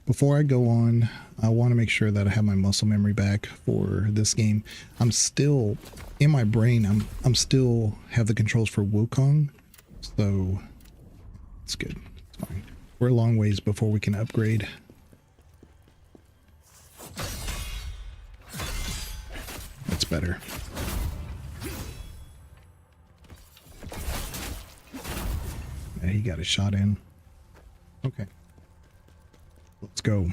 before I go on, I want to make sure that I have my muscle memory back for this game. I'm still in my brain. I'm still have the controls for Wukong, so it's good. It's fine. We're a long ways before we can upgrade. That's better. Yeah, he got a shot in. Okay. Let's go.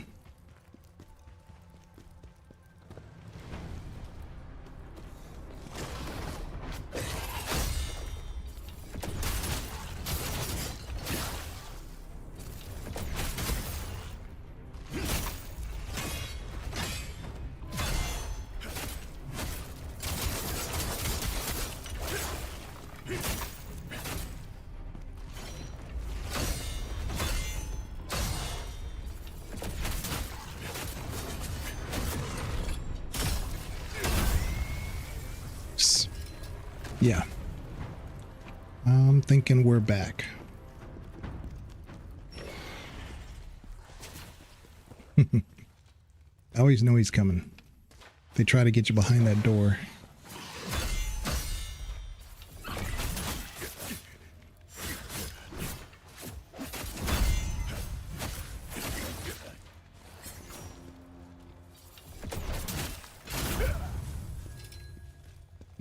Yeah. I'm thinking we're back. I always know he's coming. They try to get you behind that door.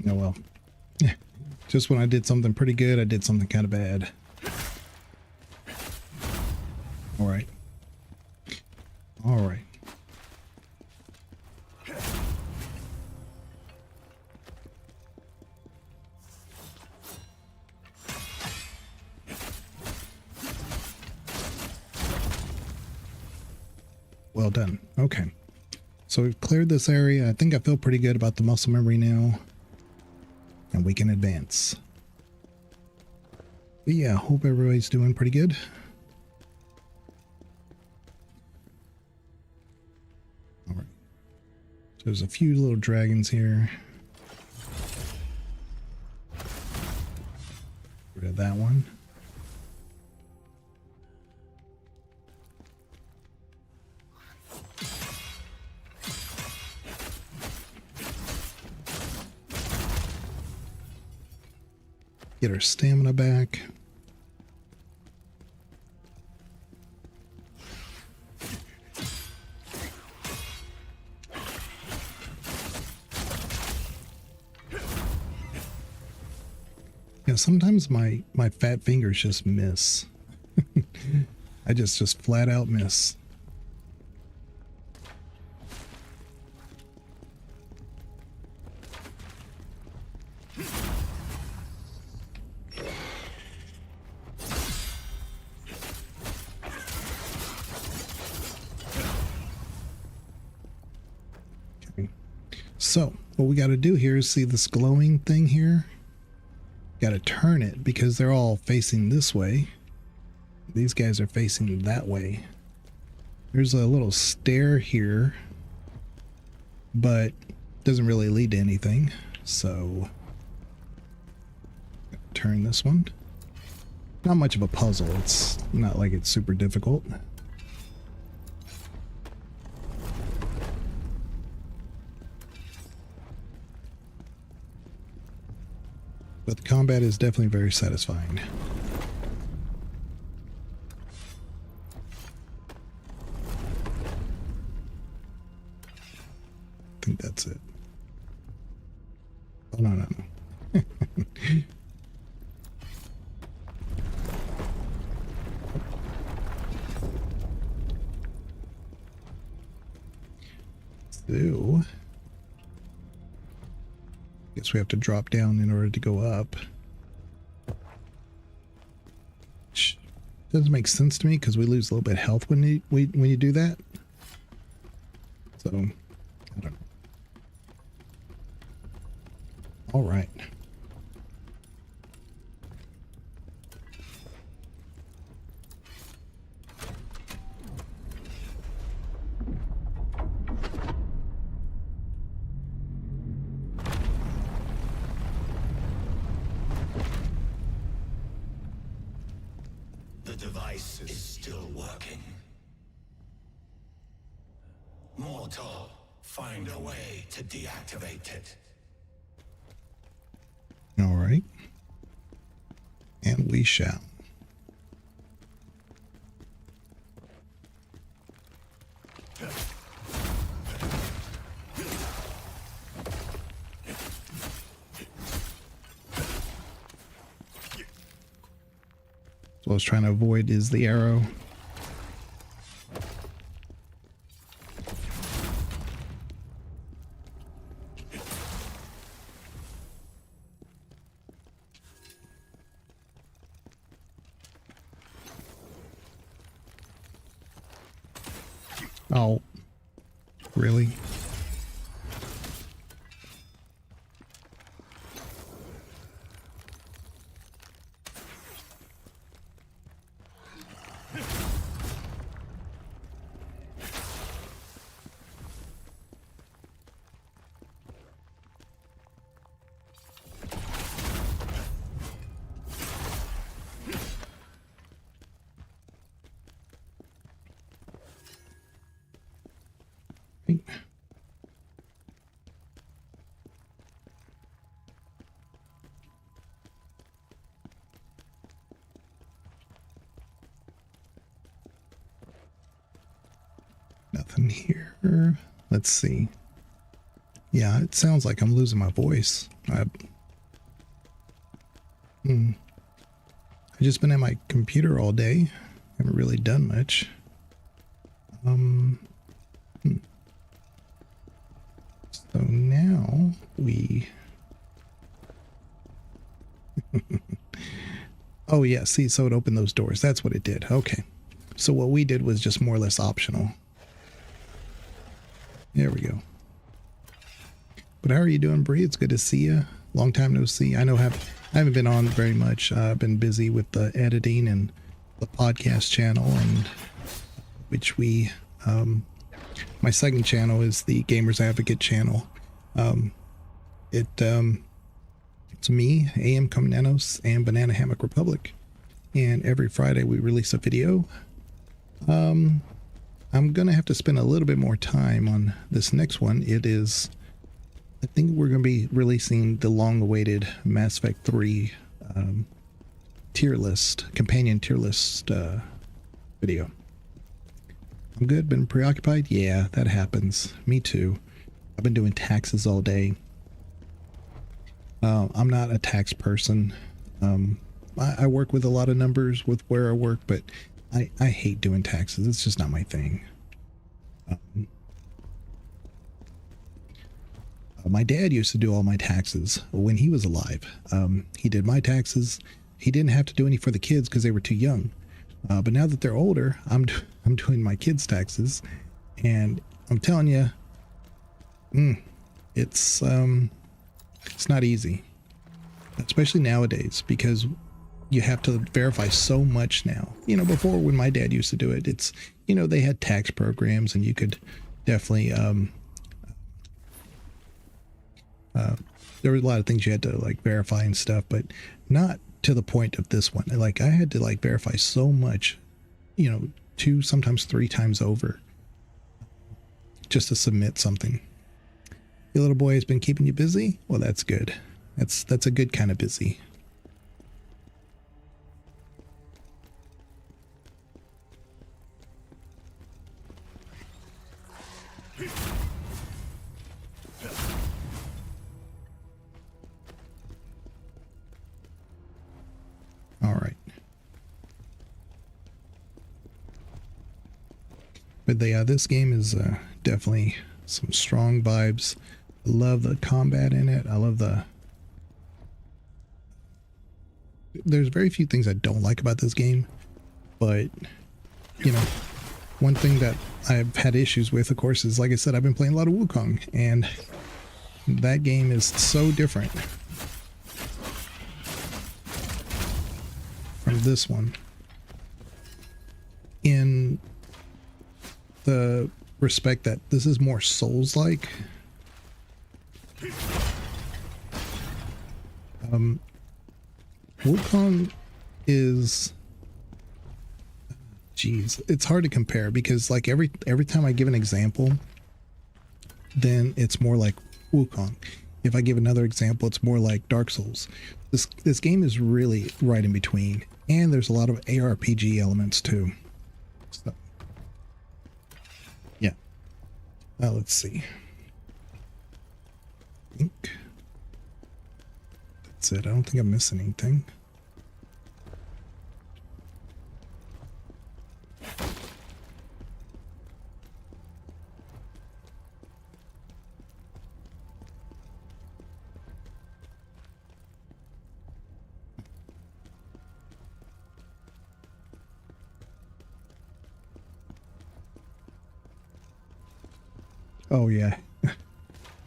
Oh well. Just when I did something pretty good, I did something kind of bad. All right. All right. Well done. Okay. So we've cleared this area. I think I feel pretty good about the muscle memory now. And we can advance. But yeah, hope everybody's doing pretty good. Alright. So there's a few little dragons here. Get rid of that one. Get our stamina back. Yeah, sometimes my fat fingers just miss. I just flat out miss. So what we got to do here is see this glowing thing here. Got to turn it because they're all facing this way. These guys are facing that way. There's a little stair here, but doesn't really lead to anything. So turn this one. Not much of a puzzle. It's not like it's super difficult. But the combat is definitely very satisfying. I think that's it. Oh, no. So guess we have to drop down in order to go up. Which doesn't make sense to me because we lose a little bit of health when you do that. So I don't know. All right. The device is still working. Mortal, find a way to deactivate it. All right. And we shall. What I was trying to avoid is the arrow. Oh, really? Nothing here. Let's see. Yeah, it sounds like I'm losing my voice. I just been at my computer all day. Haven't really done much. So now we... Oh yeah, see, so it opened those doors. That's what it did. Okay. So what we did was just more or less optional. There we go. But how are you doing, Bree? It's good to see you. Long time no see. I know I haven't been on very much. I've been busy with the editing and the podcast channel, and which we my second channel is the Gamers Advocate channel. It's me, AM Comnanos, and Banana Hammock Republic, and every Friday we release a video. I'm gonna have to spend a little bit more time on this next one. It is, I think we're gonna be releasing the long-awaited Mass Effect 3 tier list, companion tier list video. I'm good. Been preoccupied? Yeah, that happens. Me too. I've been doing taxes all day. I'm not a tax person. I work with a lot of numbers with where I work, but I hate doing taxes. It's just not my thing. My dad used to do all my taxes when he was alive. He did my taxes. He didn't have to do any for the kids because they were too young. But now that they're older, I'm doing my kids' taxes, and I'm telling you, it's not easy, especially nowadays, because you have to verify so much now. You know, before, when my dad used to do it, it's, you know, they had tax programs and you could definitely there were a lot of things you had to like verify and stuff, but not to the point of this one. Like, I had to like verify so much, you know, 2, sometimes 3 times over just to submit something. Your little boy has been keeping you busy? Well, that's good. That's a good kind of busy. All right. But this game is definitely some strong vibes. I love the combat in it. I love there's very few things I don't like about this game, but you know, one thing that I've had issues with, of course, is, like I said, I've been playing a lot of Wukong, and that game is so different from this one in the respect that this is more Souls-like. Wukong is, geez, it's hard to compare because like every time I give an example, then it's more like Wukong. If I give another example, it's more like Dark Souls. This game is really right in between, and there's a lot of ARPG elements too. So, yeah. Let's see. I think that's it. I don't think I'm missing anything. Oh yeah.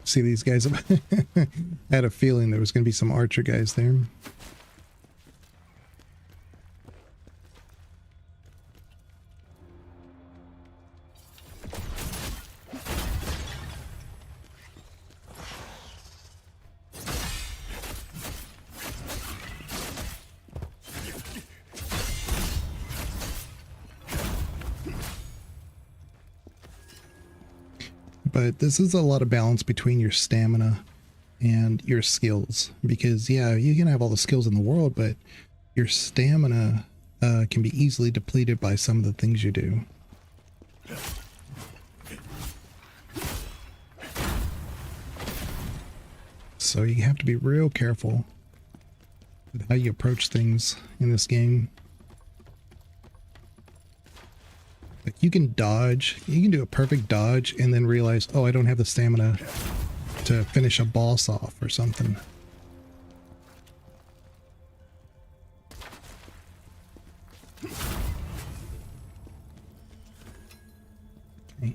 See these guys? I had a feeling there was going to be some archer guys there. But this is a lot of balance between your stamina and your skills, because yeah, you can have all the skills in the world, but your stamina can be easily depleted by some of the things you do. So you have to be real careful with how you approach things in this game. Like you can dodge, you can do a perfect dodge and then realize, oh, I don't have the stamina to finish a boss off or something. Okay.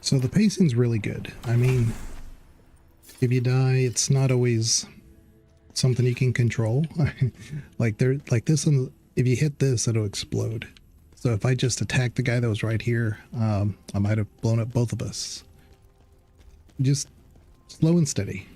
So the pacing's really good. I mean, if you die, it's not always something you can control. like this one, if you hit this, it'll explode. So if I just attacked the guy that was right here, I might have blown up both of us. Just slow and steady.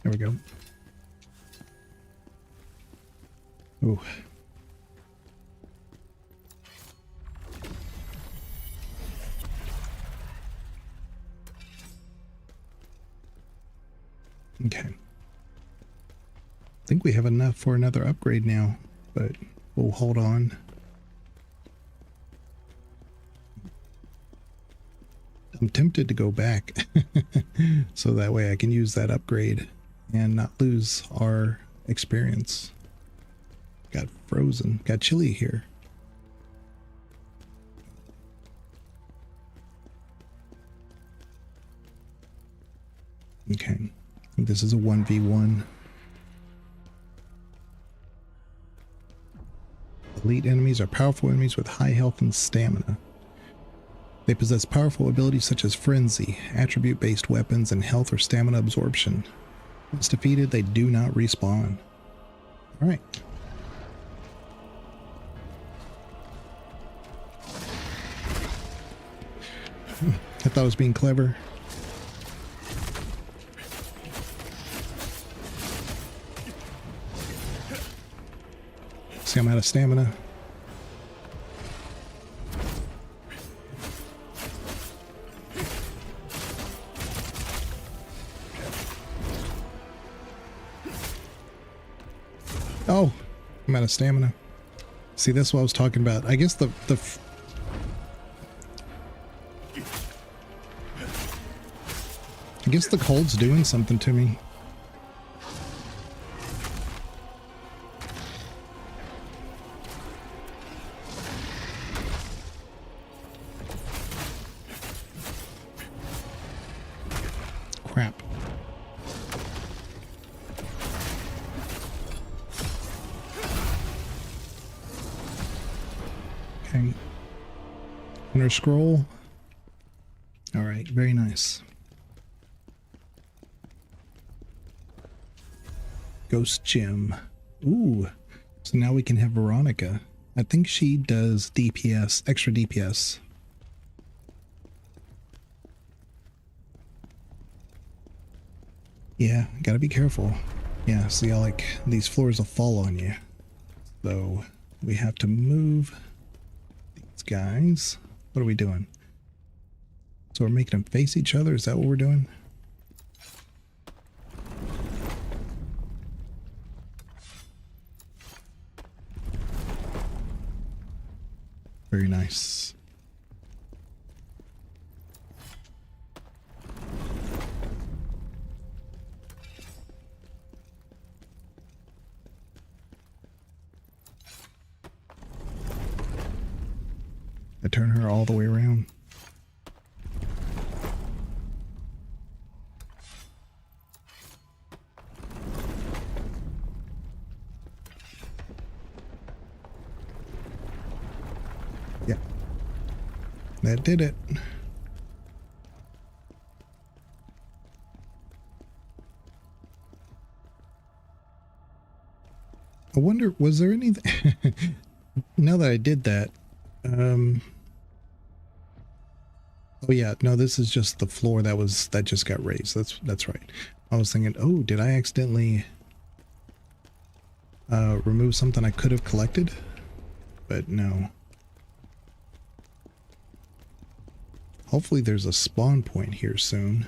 There we go. Ooh. Okay. I think we have enough for another upgrade now, but we'll hold on. I'm tempted to go back so that way I can use that upgrade and not lose our experience. Got frozen, got chilly here. Okay, I think this is a 1v1. Elite enemies are powerful enemies with high health and stamina. They possess powerful abilities such as Frenzy, attribute-based weapons, and health or stamina absorption. Once defeated, they do not respawn. Alright. I thought I was being clever. See, I'm out of stamina. Oh, I'm out of stamina. See, that's what I was talking about. I guess I guess the cold's doing something to me. Okay. Inner scroll. All right, very nice. Ghost gem. Ooh. So now we can have Veronica. I think she does DPS, extra DPS. Yeah, gotta be careful. Yeah, see how like these floors will fall on you. So we have to move these guys. What are we doing? So we're making them face each other? Is that what we're doing? Very nice. I turn her all the way around. Yeah. That did it. I wonder, was there anything... Now that I did that, oh yeah, no, this is just the floor that just got raised. That's right. I was thinking, oh, did I accidentally remove something I could have collected? But no. Hopefully there's a spawn point here soon.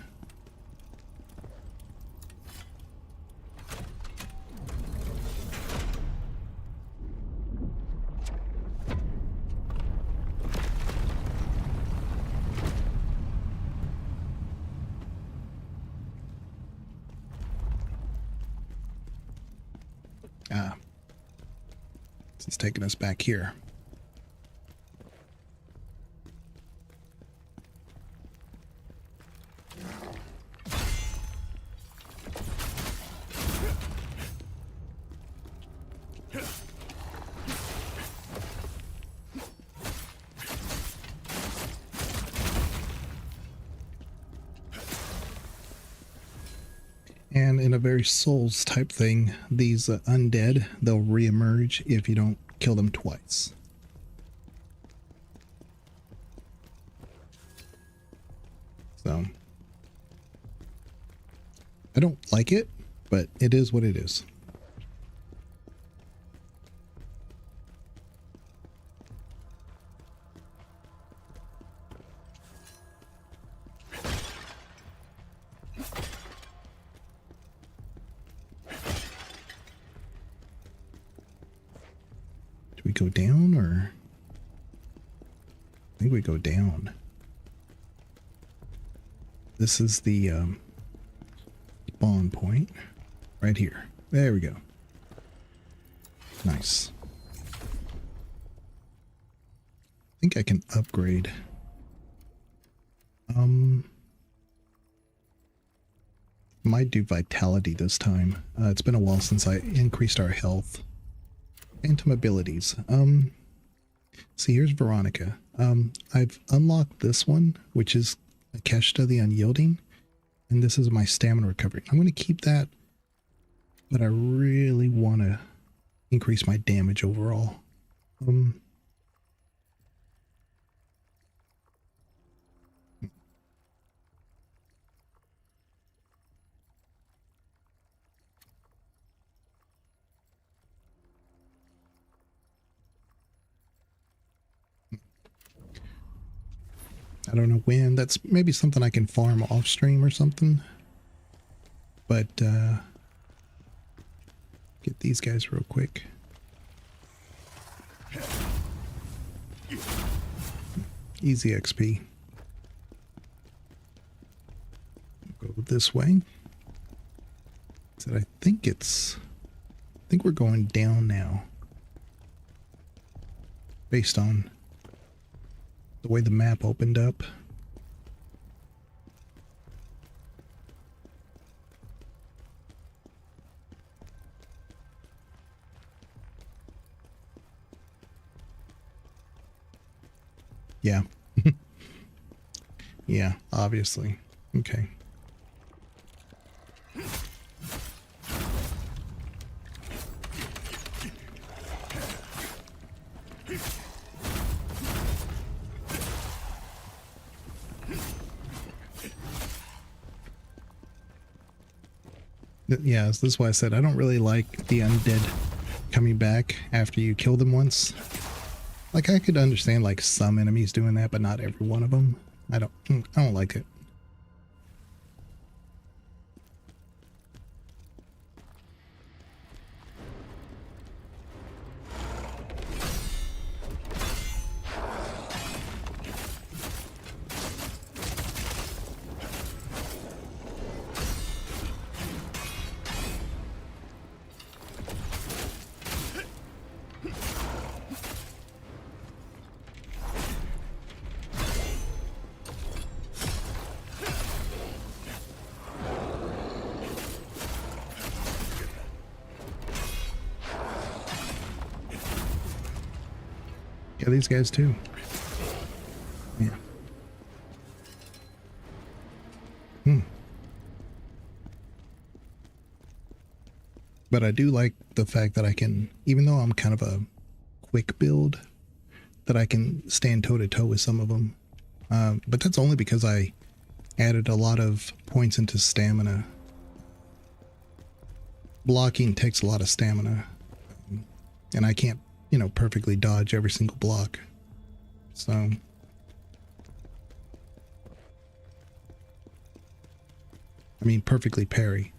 Ah. It's taking us back here. And in a very Souls type thing, these undead, they'll reemerge if you don't kill them twice. So, I don't like it, but it is what it is. Do we go down or? I think we go down. This is the spawn point right here. There we go. Nice. I think I can upgrade. Might do vitality this time. It's been a while since I increased our health. Phantom abilities. See, here's Veronica. I've unlocked this one, which is Akeshta the Unyielding, and this is my stamina recovery. I'm going to keep that, but I really want to increase my damage overall. I don't know when. That's maybe something I can farm off stream or something. But get these guys real quick. Easy XP. Go this way. So I think we're going down now. Based on the way the map opened up. Yeah. Yeah, obviously. Okay. Yeah, this is why I said I don't really like the undead coming back after you kill them once. Like, I could understand like some enemies doing that, but not every one of them. I don't like it. Yeah, these guys too. Yeah. But I do like the fact that I can, even though I'm kind of a quick build, that I can stand toe to toe with some of them. But that's only because I added a lot of points into stamina. Blocking takes a lot of stamina. And I can't, perfectly dodge every single block. So I mean, perfectly parry.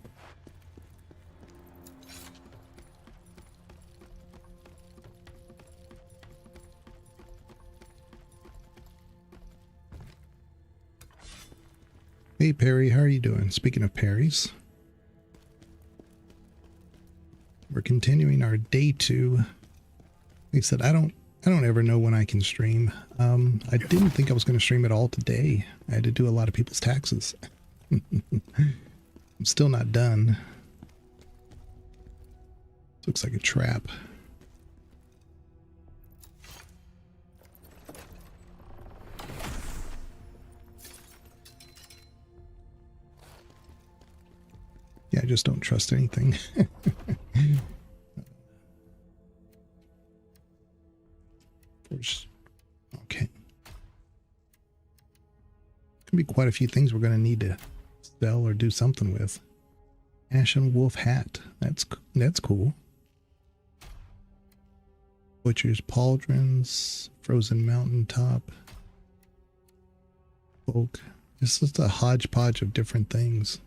Hey Perry, how are you doing? Speaking of parries, we're continuing our day 2. Like I said, I don't ever know when I can stream. I didn't think I was going to stream at all today. I had to do a lot of people's taxes. I'm still not done. Looks like a trap. Yeah, I just don't trust anything. Okay. Could be quite a few things we're going to need to sell or do something with. Ashen wolf hat. That's cool. Butcher's pauldrons. Frozen mountaintop. Folk. This is a hodgepodge of different things.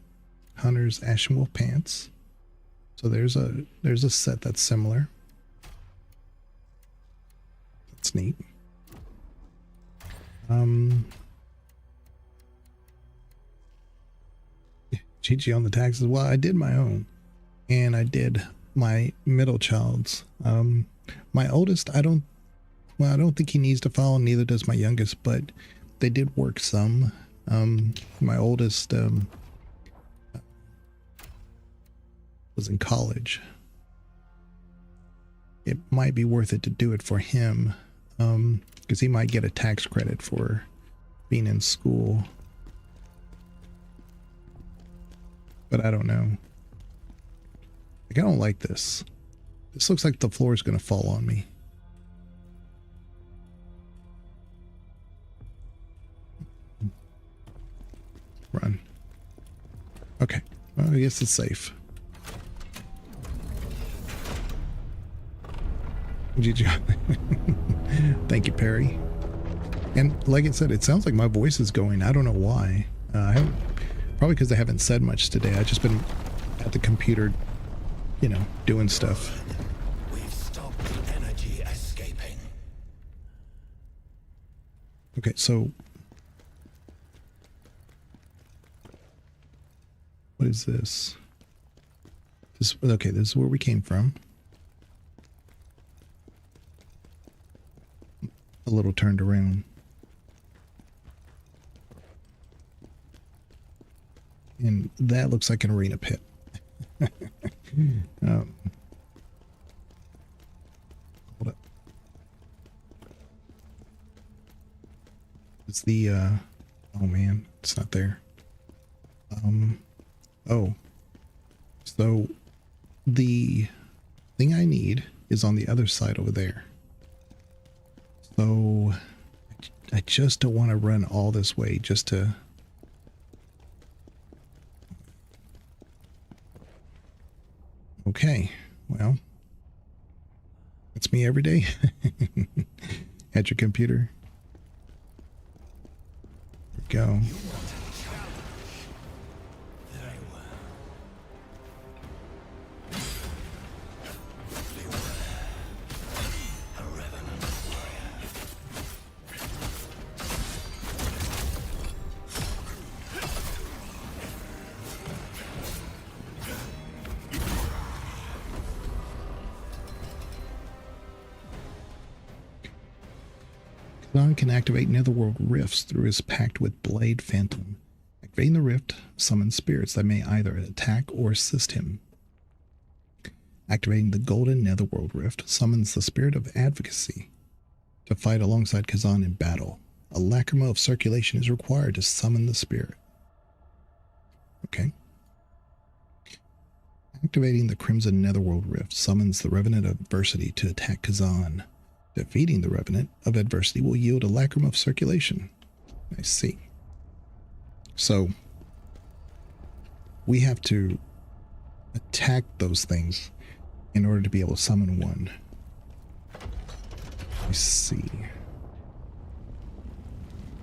Hunter's ashen wolf pants. So there's a set that's similar. That's neat. GG on the taxes. Well, I did my own, and I did my middle child's. My oldest, I don't think he needs to file. Neither does my youngest, but they did work some. My oldest was in college. It might be worth it to do it for him, because he might get a tax credit for being in school. But I don't know. Like, I don't like this. This looks like the floor is going to fall on me. Run. Okay. Well, I guess it's safe. GG. Thank you, Perry. And like I said, it sounds like my voice is going. I don't know why. Probably because I haven't said much today. I've just been at the computer, doing stuff. We've stopped the energy escaping. Okay, so what is this? Okay, this is where we came from. A little turned around. And that looks like an arena pit. Hold up. It's the, oh man, it's not there. Oh. So, the thing I need is on the other side over there. So, I just don't want to run all this way just to... Okay, well, that's me every day at your computer. There we go. Khazan can activate netherworld rifts through his pact with Blade Phantom. Activating the rift summons spirits that may either attack or assist him. Activating the golden netherworld rift summons the spirit of advocacy to fight alongside Khazan in battle. A lacrima of circulation is required to summon the spirit. Okay. Activating the crimson netherworld rift summons the revenant of adversity to attack Khazan. Defeating the Revenant of Adversity will yield a lacrima of circulation. I see. So, we have to attack those things in order to be able to summon one. I see.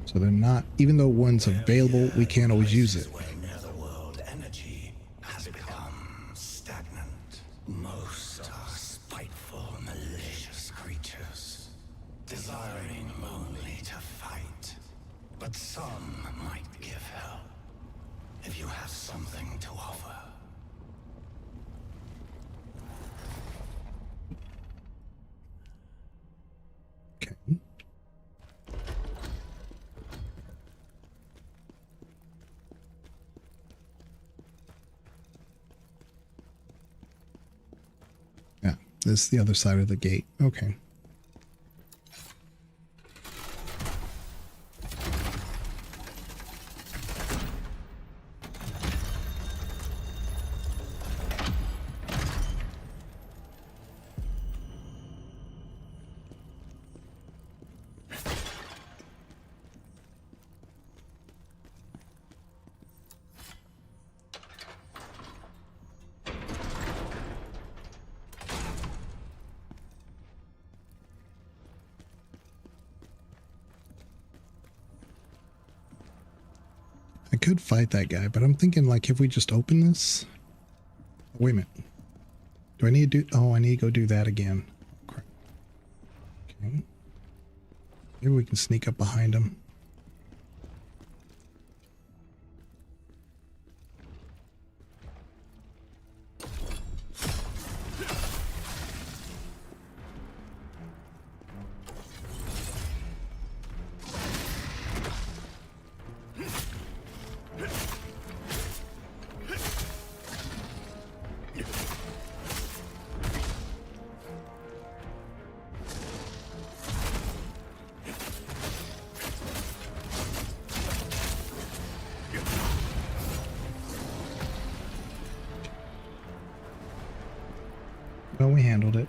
So they're not, even though one's available, we can't always use it. Netherworld energy has become stagnant. Most are spiteful, malicious creatures, desiring only to fight. But some might give help if you have something to offer. Okay. Yeah, this is the other side of the gate. Okay. I could fight that guy, but I'm thinking, like, if we just open this... Wait a minute. Do I need to do... Oh, I need to go do that again. Crap. Okay. Maybe we can sneak up behind him. Well, we handled it.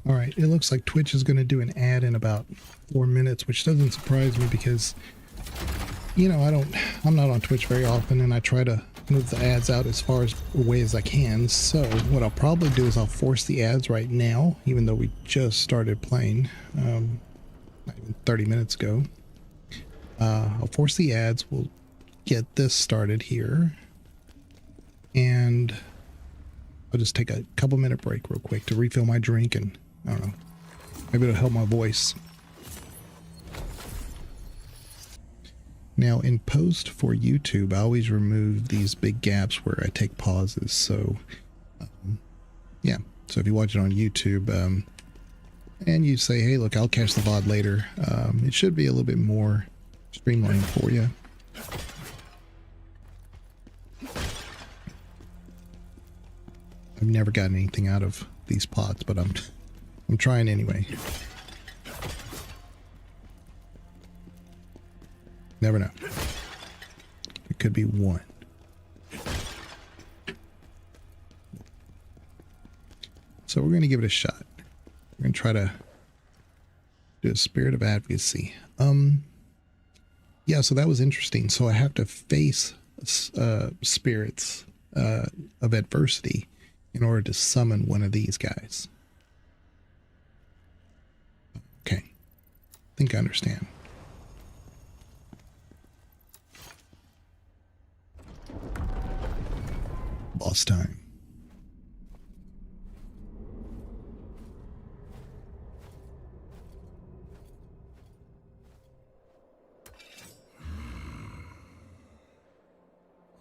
All right, it looks like Twitch is going to do an ad in about 4 minutes, which doesn't surprise me because, you know, I'm not on Twitch very often, and I try to move the ads out as far away as I can. So what I'll probably do is I'll force the ads right now, even though we just started playing not even 30 minutes ago. I'll force the ads. We'll get this started here, and I'll just take a couple minute break real quick to refill my drink, and I don't know, maybe it'll help my voice. Now, in post for YouTube, I always remove these big gaps where I take pauses. So, yeah. So if you watch it on YouTube and you say, hey, look, I'll catch the VOD later, it should be a little bit more streamlined for you. I've never gotten anything out of these pots, but I'm trying anyway. Never know. It could be one. So we're going to give it a shot. We're going to try to do a spirit of advocacy. Yeah, so that was interesting. So I have to face spirits of adversity in order to summon one of these guys. Okay. I think I understand. Boss time.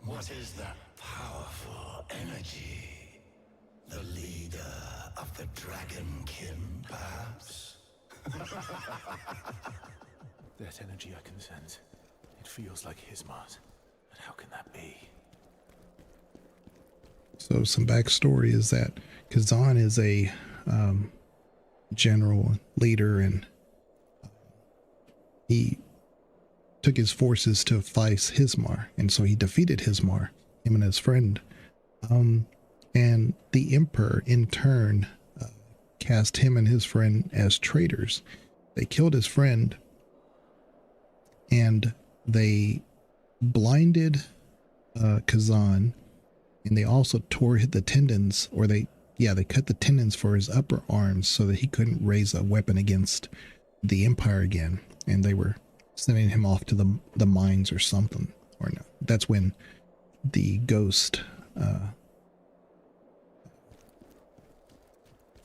What is that powerful energy? The leader of the Dragonkin, perhaps? That energy I can sense. It feels like Hismar's. But how can that be? So some backstory is that Khazan is a general leader, and he took his forces to fight Hismar, and so he defeated Hismar, him and his friend. And the Emperor, in turn, cast him and his friend as traitors. They killed his friend, and they blinded Khazan, and they also tore the tendons, or they cut the tendons for his upper arms so that he couldn't raise a weapon against the Empire again. And they were sending him off to the mines or something. Or no, that's when the ghost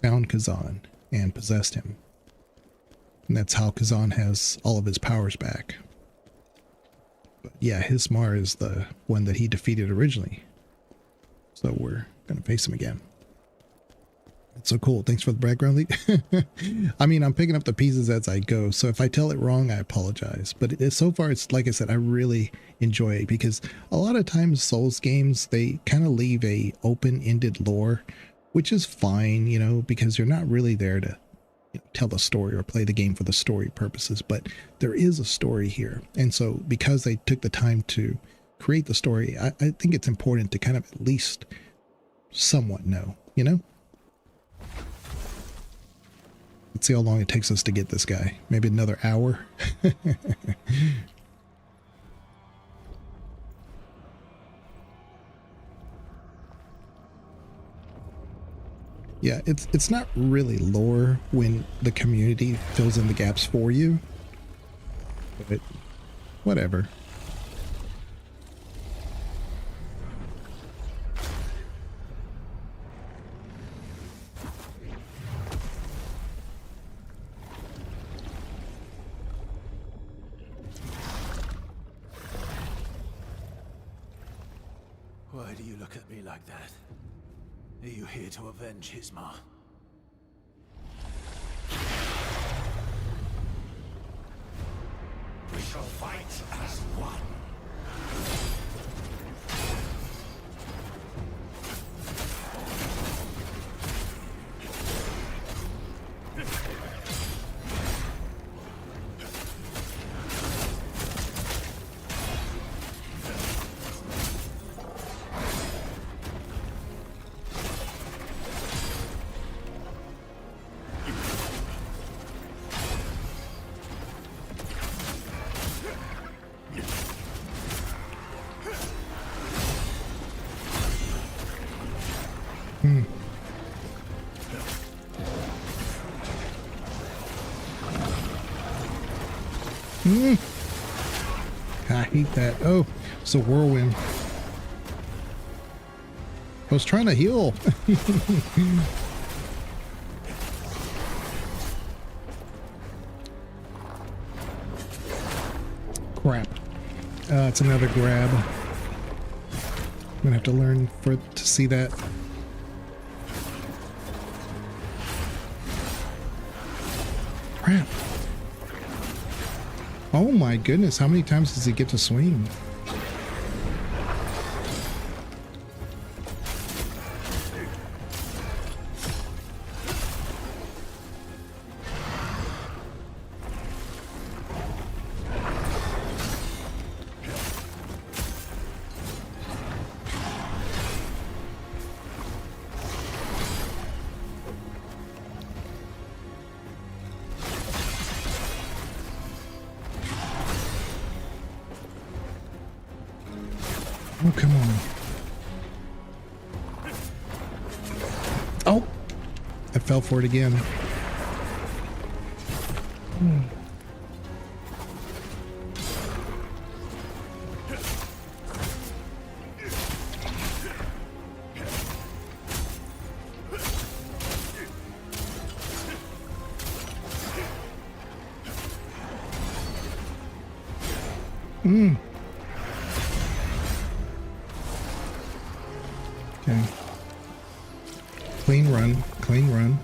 found Khazan and possessed him. And that's how Khazan has all of his powers back. But yeah, Hismar is the one that he defeated originally. So we're going to face him again. It's so cool. Thanks for the background lead. I mean, I'm picking up the pieces as I go. So if I tell it wrong, I apologize. But so far, it's like I said, I really enjoy it because a lot of times Souls games, they kind of leave a open-ended lore, which is fine, you know, because you're not really there to tell the story or play the game for the story purposes. But there is a story here. And so because they took the time to create the story, I think it's important to kind of at least somewhat know, you know? Let's see how long it takes us to get this guy. Maybe another hour. Yeah, it's not really lore when the community fills in the gaps for you. But whatever. Why do you look at me like that? Are you here to avenge Hismar? We shall fight as one. I hate that. Oh, it's a whirlwind. I was trying to heal. Crap. It's another grab. I'm gonna have to learn to see that. Crap. Oh my goodness, how many times does he get to swing? Oh, come on. Oh! I fell for it again. Okay. Clean run, clean run.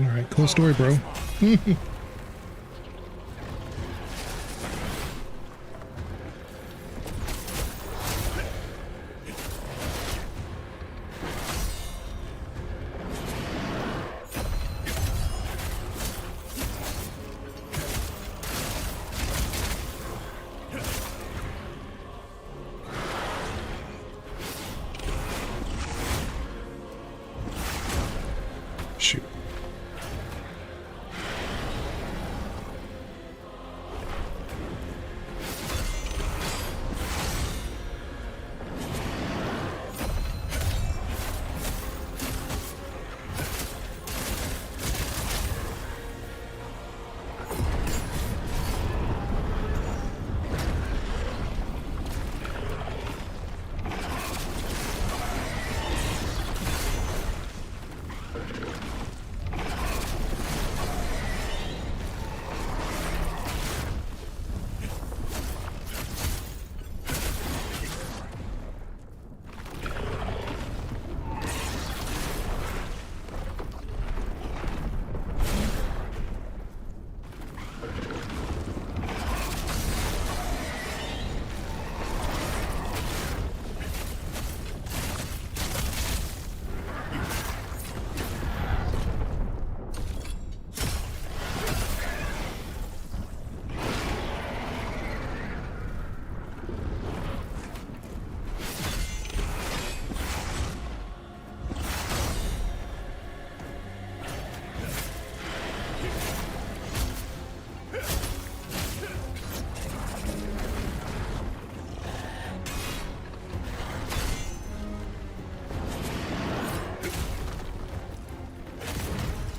All right, cool story, bro. Shoot.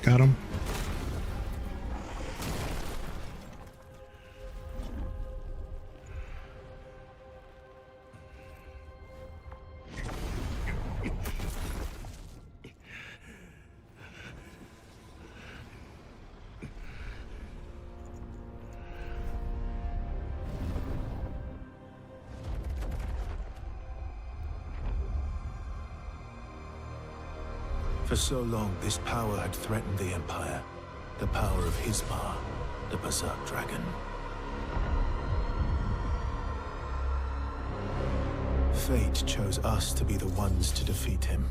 Got him. For so long, this power had threatened the Empire. The power of Hismar, the Berserk Dragon. Fate chose us to be the ones to defeat him.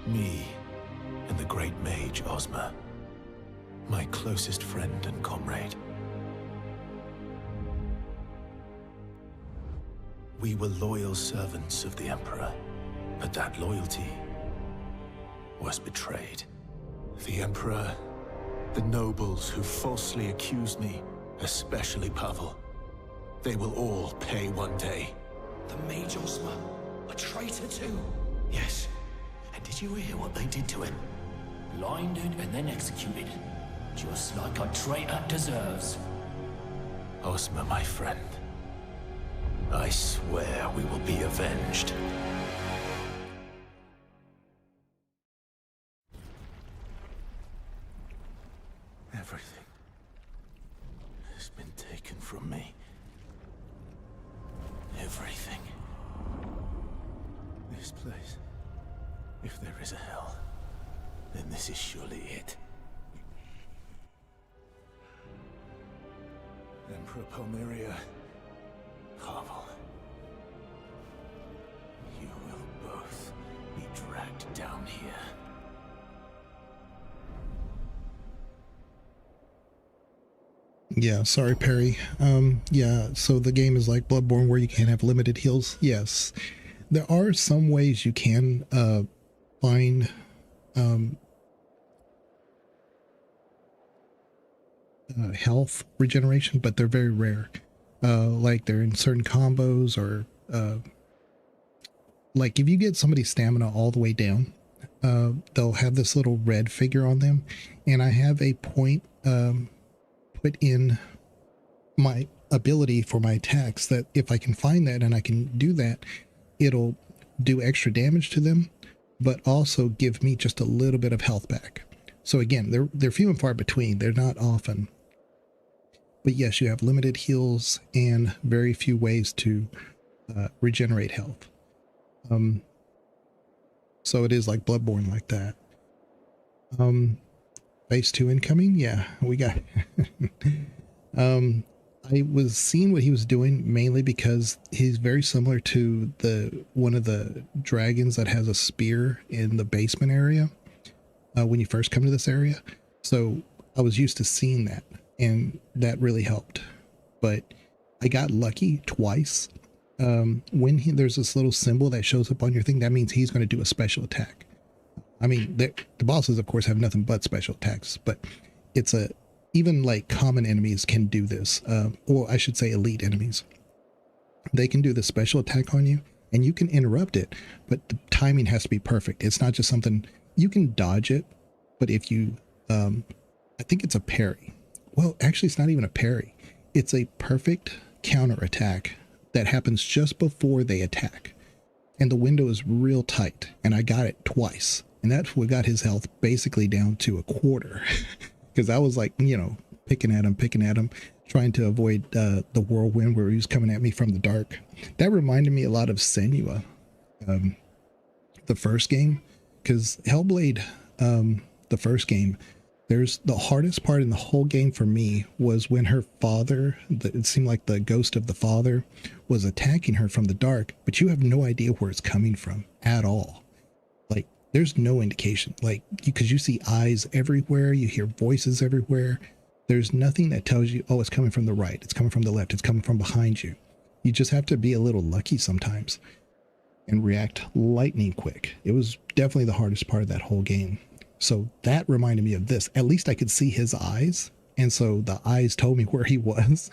Me and the great mage Ozma. My closest friend and comrade. We were loyal servants of the Emperor. But that loyalty was betrayed. The Emperor, the nobles who falsely accused me, especially Pavel, they will all pay one day. The Mage Osma, a traitor too. Yes. And did you hear what they did to him? Blinded and then executed. Just like a traitor deserves. Osma, my friend, I swear we will be avenged. Everything has been taken from me. Everything. This place, if there is a hell, then this is surely it. Emperor Palmyria, Pavel, you will both be dragged down here. Yeah, sorry, Perry. Yeah, so the game is like Bloodborne where you can't have limited heals. Yes, there are some ways you can find health regeneration, but they're very rare. Like they're in certain combos, or like if you get somebody's stamina all the way down, they'll have this little red figure on them, and I have a point put in my ability for my attacks that if I can find that and I can do that, it'll do extra damage to them, but also give me just a little bit of health back. So again, they're few and far between. They're not often. But yes, you have limited heals and very few ways to regenerate health. So it is like Bloodborne like that. Phase 2 incoming? Yeah, we got... I was seeing what he was doing mainly because he's very similar to one of the dragons that has a spear in the basement area when you first come to this area. So I was used to seeing that, and that really helped. But I got lucky twice. When there's this little symbol that shows up on your thing, that means he's going to do a special attack. I mean, the bosses, of course, have nothing but special attacks, but even like common enemies can do this, or I should say elite enemies. They can do the special attack on you, and you can interrupt it, but the timing has to be perfect. It's not just something you can dodge it, but if you, I think it's a parry. Well, actually, it's not even a parry. It's a perfect counter attack that happens just before they attack, and the window is real tight. And I got it twice, and that's what got his health basically down to a quarter. Because I was like, picking at him, trying to avoid the whirlwind where he was coming at me from the dark. That reminded me a lot of Senua, the first game. Because Hellblade, the first game, there's the hardest part in the whole game for me was when her father, it seemed like the ghost of the father, was attacking her from the dark, but you have no idea where it's coming from at all. Like, there's no indication, like, because you see eyes everywhere, you hear voices everywhere. There's nothing that tells you, oh, it's coming from the right, it's coming from the left, it's coming from behind you. You just have to be a little lucky sometimes and react lightning quick. It was definitely the hardest part of that whole game. So that reminded me of this. At least I could see his eyes, and so the eyes told me where he was.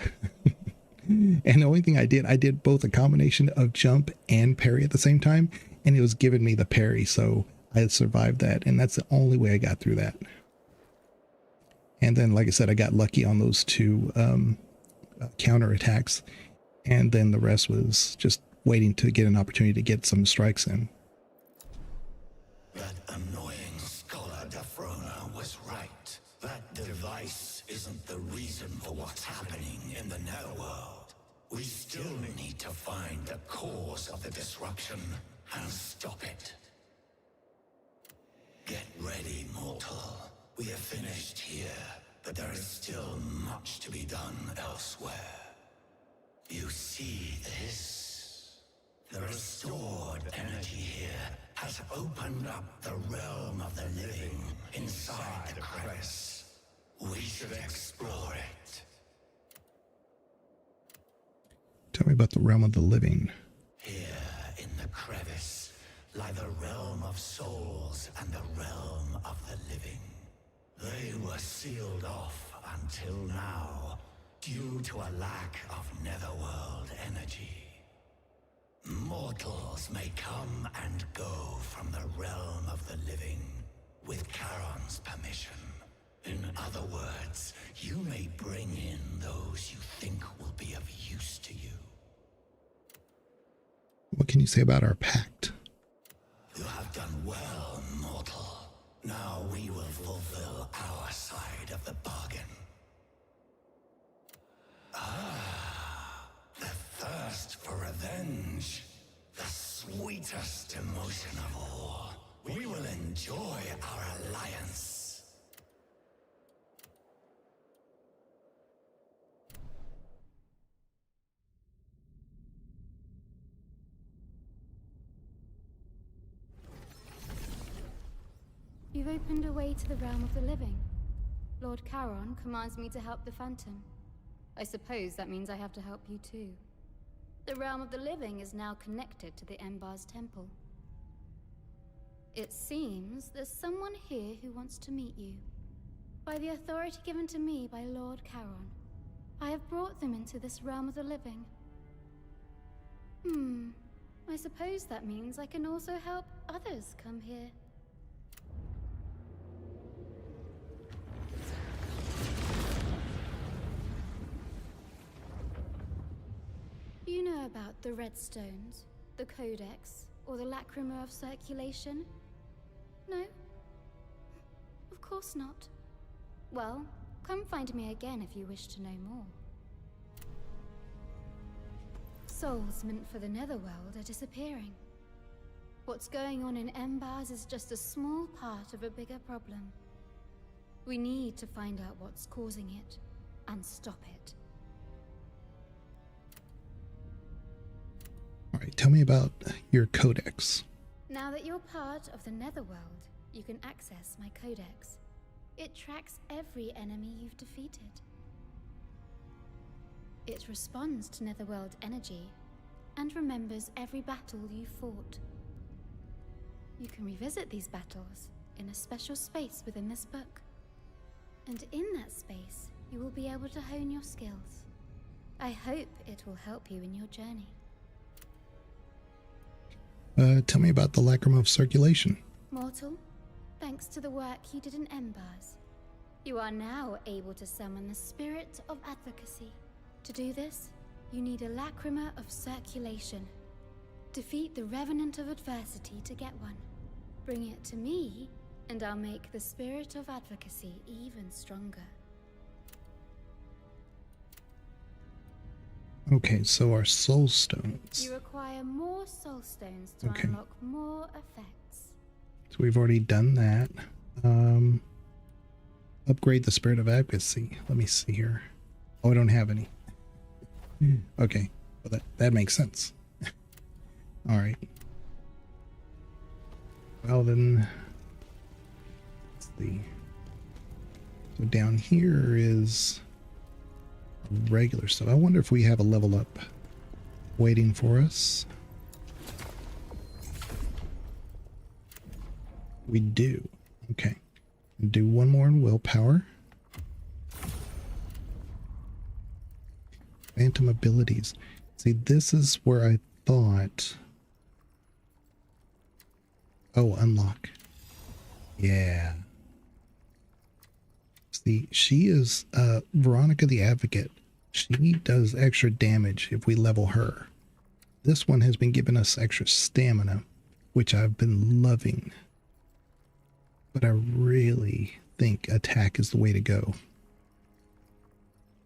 And the only thing I did both a combination of jump and parry at the same time, and it was giving me the parry, so I survived that, and that's the only way I got through that. And then, like I said, I got lucky on those two counter attacks, and then the rest was just waiting to get an opportunity to get some strikes in. That annoying scholar Defrona was right. That device isn't the reason for what's happening in the netherworld. We still need to find the cause of the disruption and stop it. Get ready, mortal. We have finished here, but there is still much to be done elsewhere. You see this? The restored energy here has opened up the realm of the living inside the crevice. We should explore it. Tell me about the realm of the living. Here in the crevice lie the realm of souls and the realm of the living. They were sealed off until now, due to a lack of netherworld energy. Mortals may come and go from the realm of the living, with Charon's permission. In other words, you may bring in those you think will be of use to you. What can you say about our pact? You have done well, mortal. Now we will fulfill our side of the bargain. The thirst for revenge. The sweetest emotion of all. We will enjoy our alliance. You've opened a way to the realm of the living. Lord Charon commands me to help the Phantom. I suppose that means I have to help you too. The realm of the living is now connected to the Embar's temple. It seems there's someone here who wants to meet you. By the authority given to me by Lord Charon, I have brought them into this realm of the living. I suppose that means I can also help others come here. You know about the Redstones, the Codex, or the Lacrima of Circulation? No? Of course not. Well, come find me again if you wish to know more. Souls meant for the Netherworld are disappearing. What's going on in Embers is just a small part of a bigger problem. We need to find out what's causing it, and stop it. All right, tell me about your codex. Now that you're part of the Netherworld, you can access my codex. It tracks every enemy you've defeated. It responds to Netherworld energy and remembers every battle you fought. You can revisit these battles in a special space within this book. And in that space, you will be able to hone your skills. I hope it will help you in your journey. Tell me about the Lacrima of Circulation. Mortal, thanks to the work you did in Embers, you are now able to summon the Spirit of Advocacy. To do this, you need a Lacrima of Circulation. Defeat the Revenant of Adversity to get one. Bring it to me, and I'll make the Spirit of Advocacy even stronger. Okay, so our soul stones. You require more soul stones to unlock more effects. So we've already done that. Upgrade the Spirit of Advocacy. Let me see here. Oh, I don't have any. Okay, well that makes sense. All right. Well then, let's see. So down here is regular stuff. I wonder if we have a level up waiting for us. We do. Okay. Do one more in willpower. Phantom abilities. See, this is where I thought... Oh, unlock. Yeah. See, she is Veronica the Advocate. She does extra damage if we level her. This one has been giving us extra stamina, which I've been loving. But I really think attack is the way to go.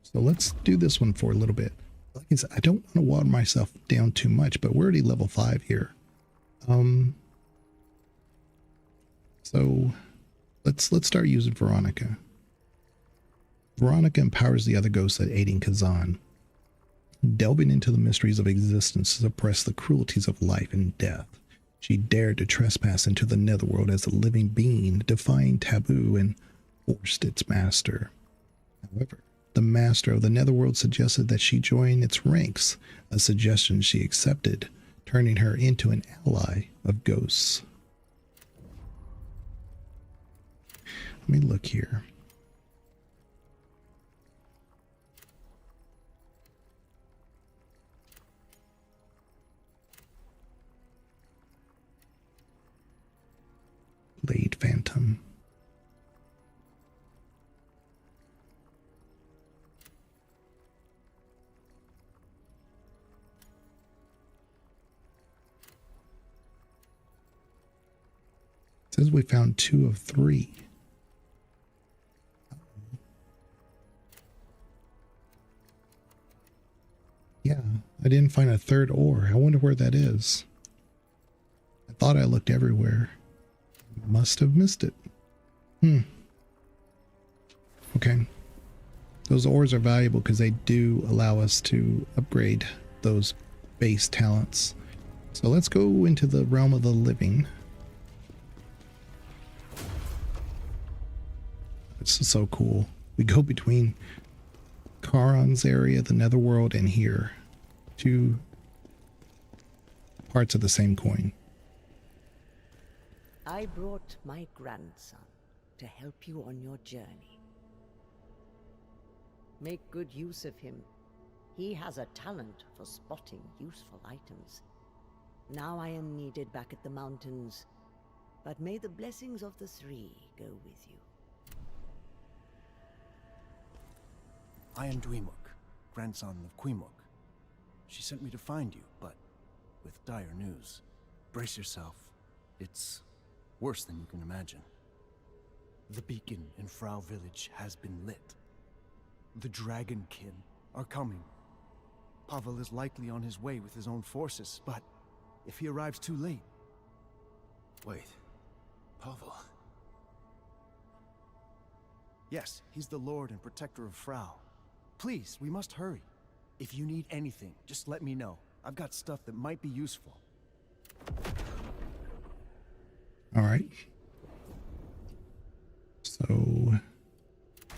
So let's do this one for a little bit. Like I said, I don't want to water myself down too much, but we're already level 5 here. So let's start using Veronica. Veronica empowers the other ghosts at aiding Khazan, delving into the mysteries of existence to suppress the cruelties of life and death. She dared to trespass into the netherworld as a living being, defying taboo and forced its master. However, the master of the netherworld suggested that she join its ranks, a suggestion she accepted turning her into an ally of ghosts. Let me look here. Blade Phantom. It says we found 2 of 3. Yeah, I didn't find a third ore. I wonder where that is. I thought I looked everywhere. Must have missed it. Okay. Those ores are valuable because they do allow us to upgrade those base talents. So let's go into the realm of the living. This is so cool. We go between Charon's area, the netherworld, and here. 2 parts of the same coin. I brought my grandson to help you on your journey. Make good use of him. He has a talent for spotting useful items. Now I am needed back at the mountains, but may the blessings of the 3 go with you. I am Dweemuk, grandson of Queemuk. She sent me to find you, but with dire news. Brace yourself. It's worse than you can imagine. The beacon in Frau village has been lit. The Dragonkin are coming. Pavel is likely on his way with his own forces, but if he arrives too late... Wait, Pavel? Yes, he's the lord and protector of Frau. Please, we must hurry. If you need anything, just let me know. I've got stuff that might be useful. All right. So,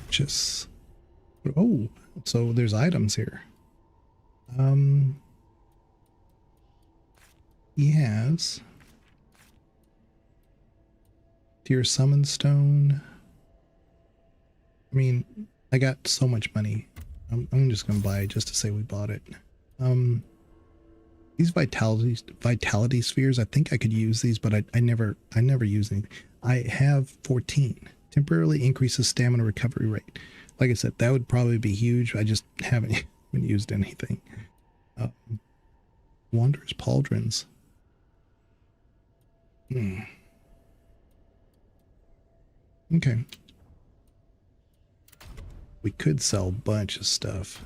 just... Oh, so there's items here. He has... Dear Summon Stone. I mean, I got so much money. I'm just gonna buy it just to say we bought it. These vitality spheres, I think I could use these, but I never use any. I have 14. Temporarily increases stamina recovery rate. Like I said, that would probably be huge. I just haven't used anything. Wanderer's Pauldrons. Okay. We could sell a bunch of stuff.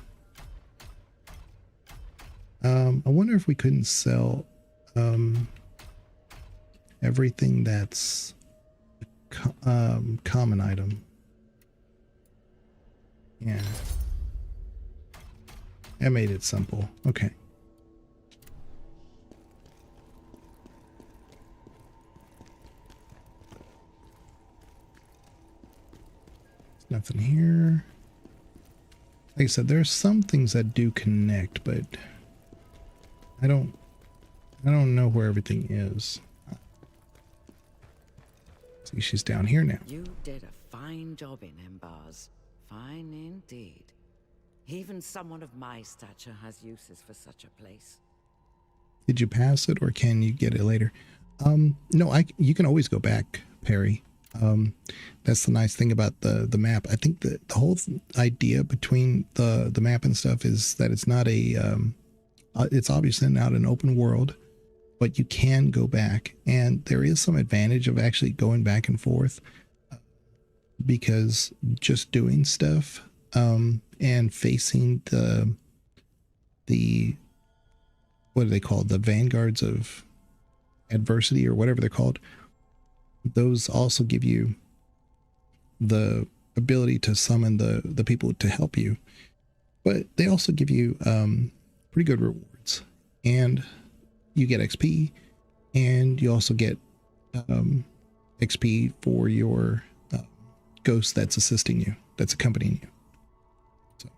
I wonder if we couldn't sell everything that's common item. Yeah. I made it simple. Okay. There's nothing here. Like I said, there are some things that do connect, but I don't know where everything is. See, she's down here now. You did a fine job in Embars. Fine indeed. Even someone of my stature has uses for such a place. Did you pass it, or can you get it later? No, you can always go back, Perry. That's the nice thing about the map. I think the whole idea between the map and stuff is that it's not it's obviously not an open world, but you can go back, and there is some advantage of actually going back and forth, because just doing stuff and facing the what are they called, the vanguards of adversity or whatever they're called, those also give you the ability to summon the people to help you, but they also give you pretty good rewards, and you get XP, and you also get XP for your ghost that's assisting you, that's accompanying you. So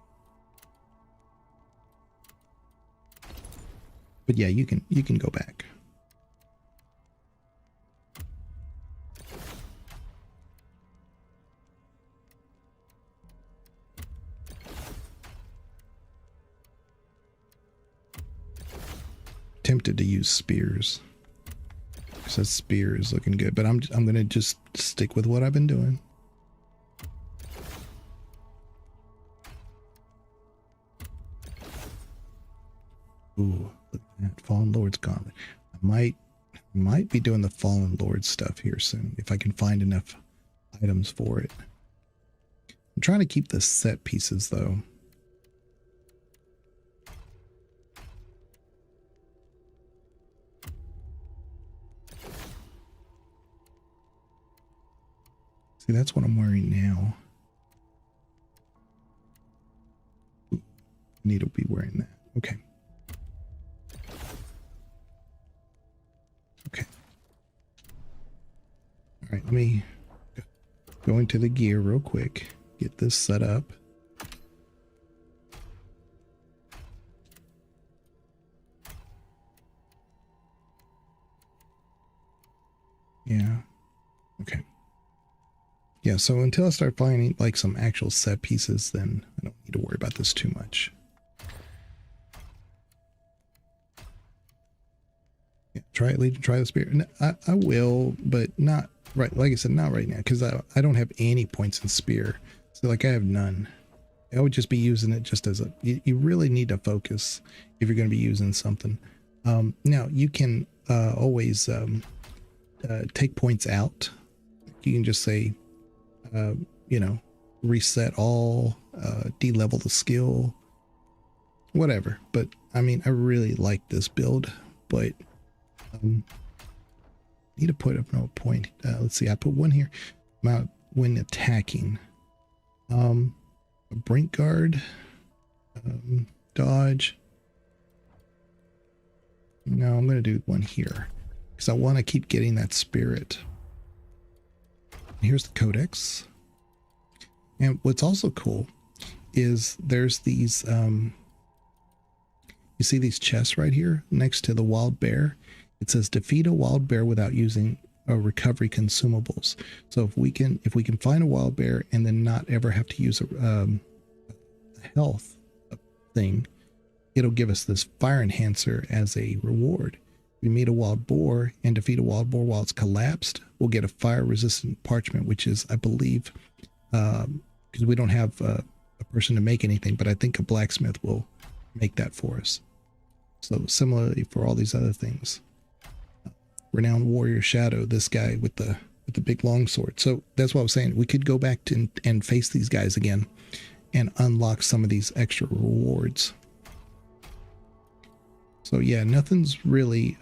But yeah, you can go back. Tempted to use spears. Because spear is looking good, but I'm gonna just stick with what I've been doing. Ooh, look at that Fallen Lord's Gauntlet. I might be doing the Fallen Lord stuff here soon if I can find enough items for it. I'm trying to keep the set pieces though. See, that's what I'm wearing now. Ooh, need to be wearing that. Okay. Okay. All right, let me go into the gear real quick. Get this set up. Yeah. Okay. Yeah, so until I start finding like some actual set pieces, then I don't need to worry about this too much. Yeah, try the spear. I will, but not right. Like I said, not right now, because I don't have any points in spear. So like I have none. I would just be using it just as a. You really need to focus if you're going to be using something. Now you can always take points out. You can just say, you know, reset all, de-level the skill, whatever. But I mean, I really like this build, but need to put up no point. Let's see, I put one here. When attacking, a brink guard, dodge. No, I'm going to do one here because I want to keep getting that spirit. Here's the codex. And what's also cool is there's these, you see these chests right here next to the wild bear? It says defeat a wild bear without using recovery consumables. So if we can find a wild bear and then not ever have to use a health thing, it'll give us this fire enhancer as a reward. We meet a wild boar and defeat a wild boar while it's collapsed, we'll get a fire resistant parchment, which is, I believe, because we don't have a person to make anything, but I think a blacksmith will make that for us. So similarly for all these other things. Renowned warrior shadow, this guy with the big long sword. So that's what I was saying. We could go back and face these guys again and unlock some of these extra rewards. So yeah, nothing's really,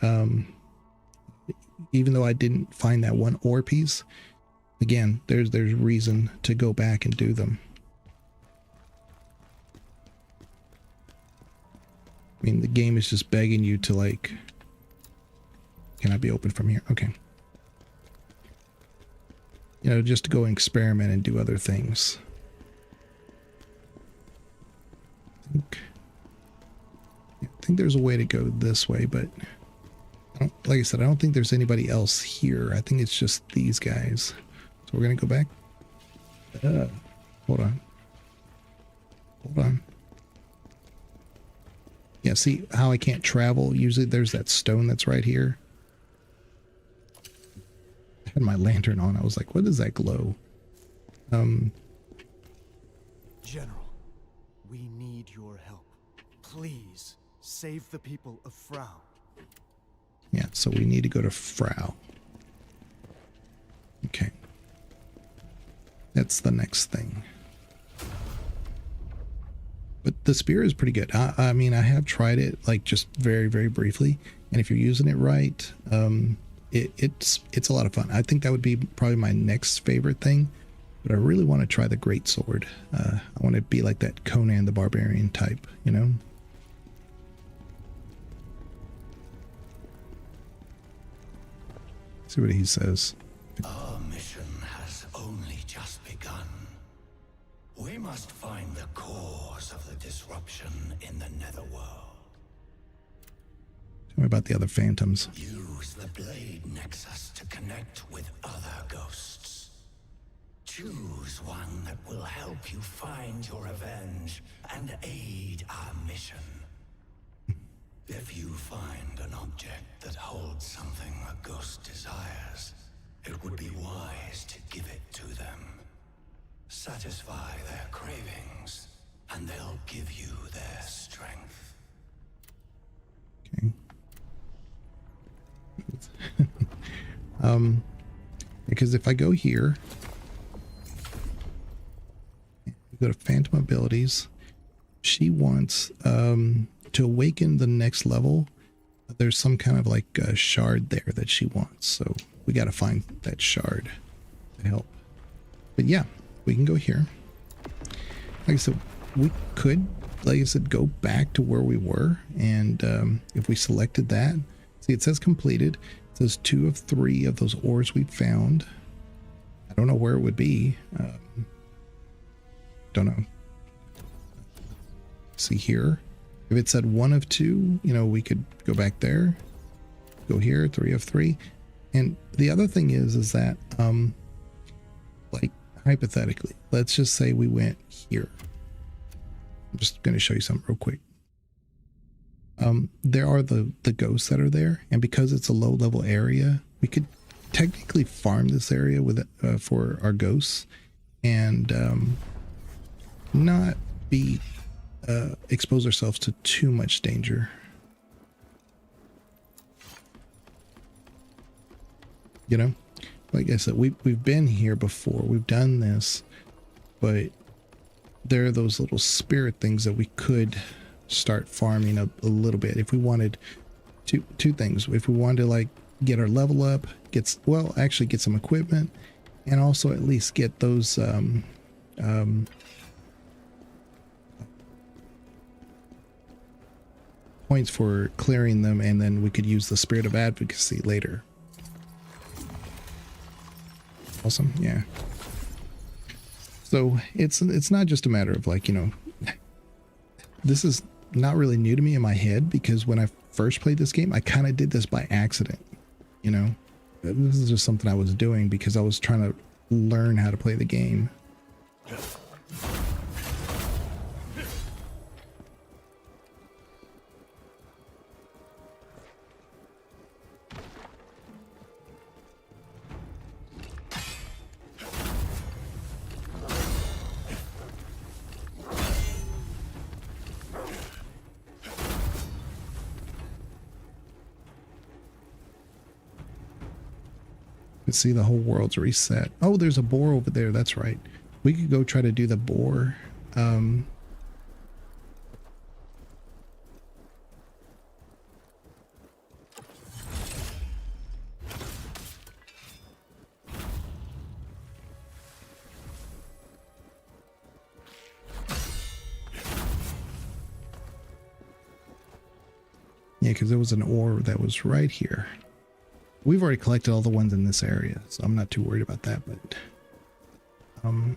even though I didn't find that one ore piece, again, there's reason to go back and do them. I mean, the game is just begging you to like, can I be open from here? Okay. You know, just to go and experiment and do other things. I think there's a way to go this way, but like I said, I don't think there's anybody else here. I think it's just these guys. So we're going to go back. Hold on. Hold on. Yeah, see how I can't travel? Usually there's that stone that's right here. I had my lantern on. I was like, what does that glow? General, we need your help. Please, save the people of Frau. Yeah, so we need to go to Frau. Okay. That's the next thing. But the spear is pretty good. I mean, I have tried it like just very, very briefly. And if you're using it right, it's a lot of fun. I think that would be probably my next favorite thing. But I really want to try the great sword. I want to be like that Conan the Barbarian type, you know? See what he says. Our mission has only just begun. We must find the cause of the disruption in the Netherworld. about the other phantoms. Use the blade nexus to connect with other ghosts. Choose one that will help you find your revenge and aid our mission. If you find an object that holds something a ghost desires, it would be wise to give it to them. Satisfy their cravings, and they'll give you their strength. Okay. Because if I go here, go to Phantom Abilities, she wants to awaken the next level. There's some kind of like a shard there that she wants, so we got to find that shard to help. But yeah, we can go here. Like I said, we could, like I said, go back to where we were, and if we selected that, see, it says completed. It says 2 of 3 of those ores we found. I don't know where it would be. Don't know. See here, if it said 1 of 2, you know, we could go back there, go here, 3 of 3. And the other thing is that like hypothetically, let's just say we went here. I'm just going to show you something real quick. There are the ghosts that are there, and because it's a low level area, we could technically farm this area with for our ghosts, and not be expose ourselves to too much danger. You know, like I said, we've been here before, we've done this, but there are those little spirit things that we could start farming a little bit if we wanted to. Two things: if we wanted to like get our level up, actually get some equipment, and also at least get those points for clearing them, and then we could use the Spirit of Advocacy later. Awesome, yeah. So it's not just a matter of like, you know, this is not really new to me in my head, because when I first played this game, I kind of did this by accident, you know. This is just something I was doing because I was trying to learn how to play the game. See, the whole world's reset. Oh, there's a boar over there. That's right. We could go try to do the boar. Yeah, because there was an ore that was right here. We've already collected all the ones in this area, so I'm not too worried about that, but okay.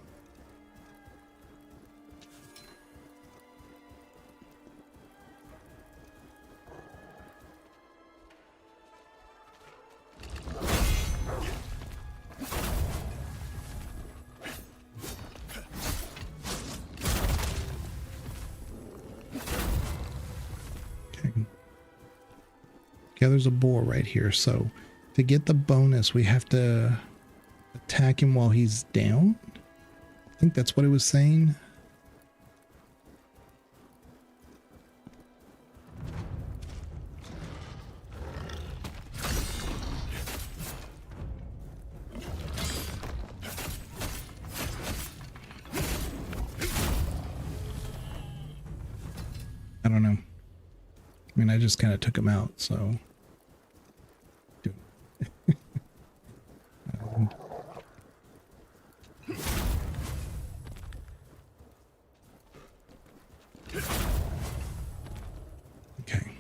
Yeah, there's a boar right here, so to get the bonus, we have to attack him while he's down. I think that's what it was saying. I don't know. I mean, I just kind of took him out, so... Okay.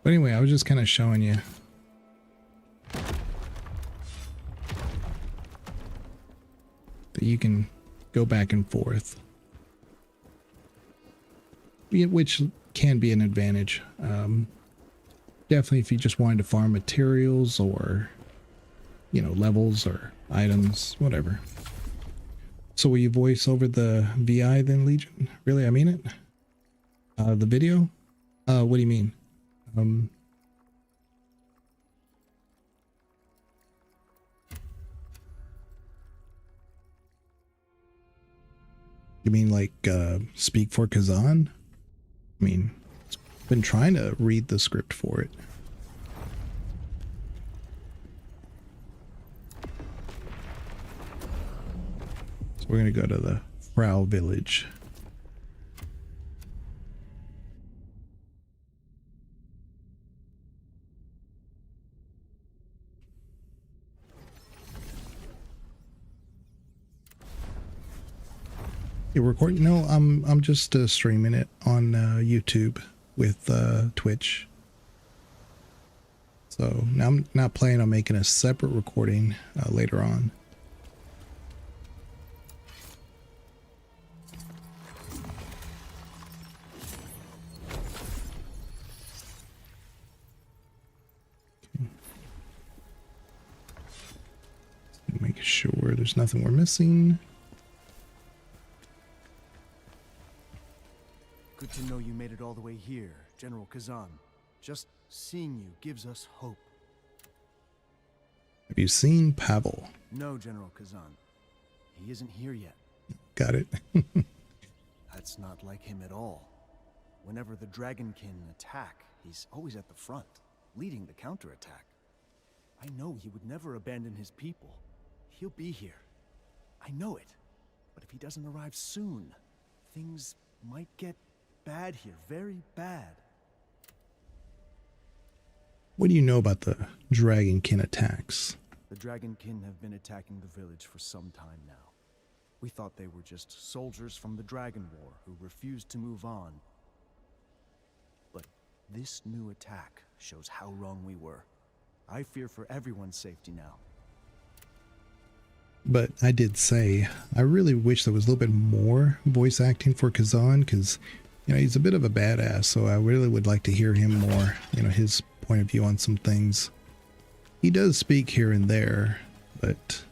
But anyway, I was just kind of showing you. That you can go back and forth. Which can be an advantage. Definitely if you just wanted to farm materials or, you know, levels or items, whatever. So will you voice over the VI then, Legion? Really, I mean it? The video? What do you mean? You mean like speak for Khazan? I mean, I've been trying to read the script for it. So we're gonna go to the Frau village. You're recording? No, I'm just streaming it on YouTube with Twitch. So now I'm not planning on making a separate recording later on. Okay. Make sure there's nothing we're missing. Good to know you made it all the way here, General Khazan. Just seeing you gives us hope. Have you seen Pavel? No, General Khazan. He isn't here yet. Got it. That's not like him at all. Whenever the Dragonkin attack, he's always at the front, leading the counterattack. I know he would never abandon his people. He'll be here. I know it. But if he doesn't arrive soon, things might get bad here, very bad. What do you know about the Dragonkin attacks? The Dragonkin have been attacking the village for some time now. We thought they were just soldiers from the Dragon War who refused to move on. But this new attack shows how wrong we were. I fear for everyone's safety now. But I did say, I really wish there was a little bit more voice acting for Khazan, because, you know, he's a bit of a badass, so I really would like to hear him more, you know, his point of view on some things. He does speak here and there, but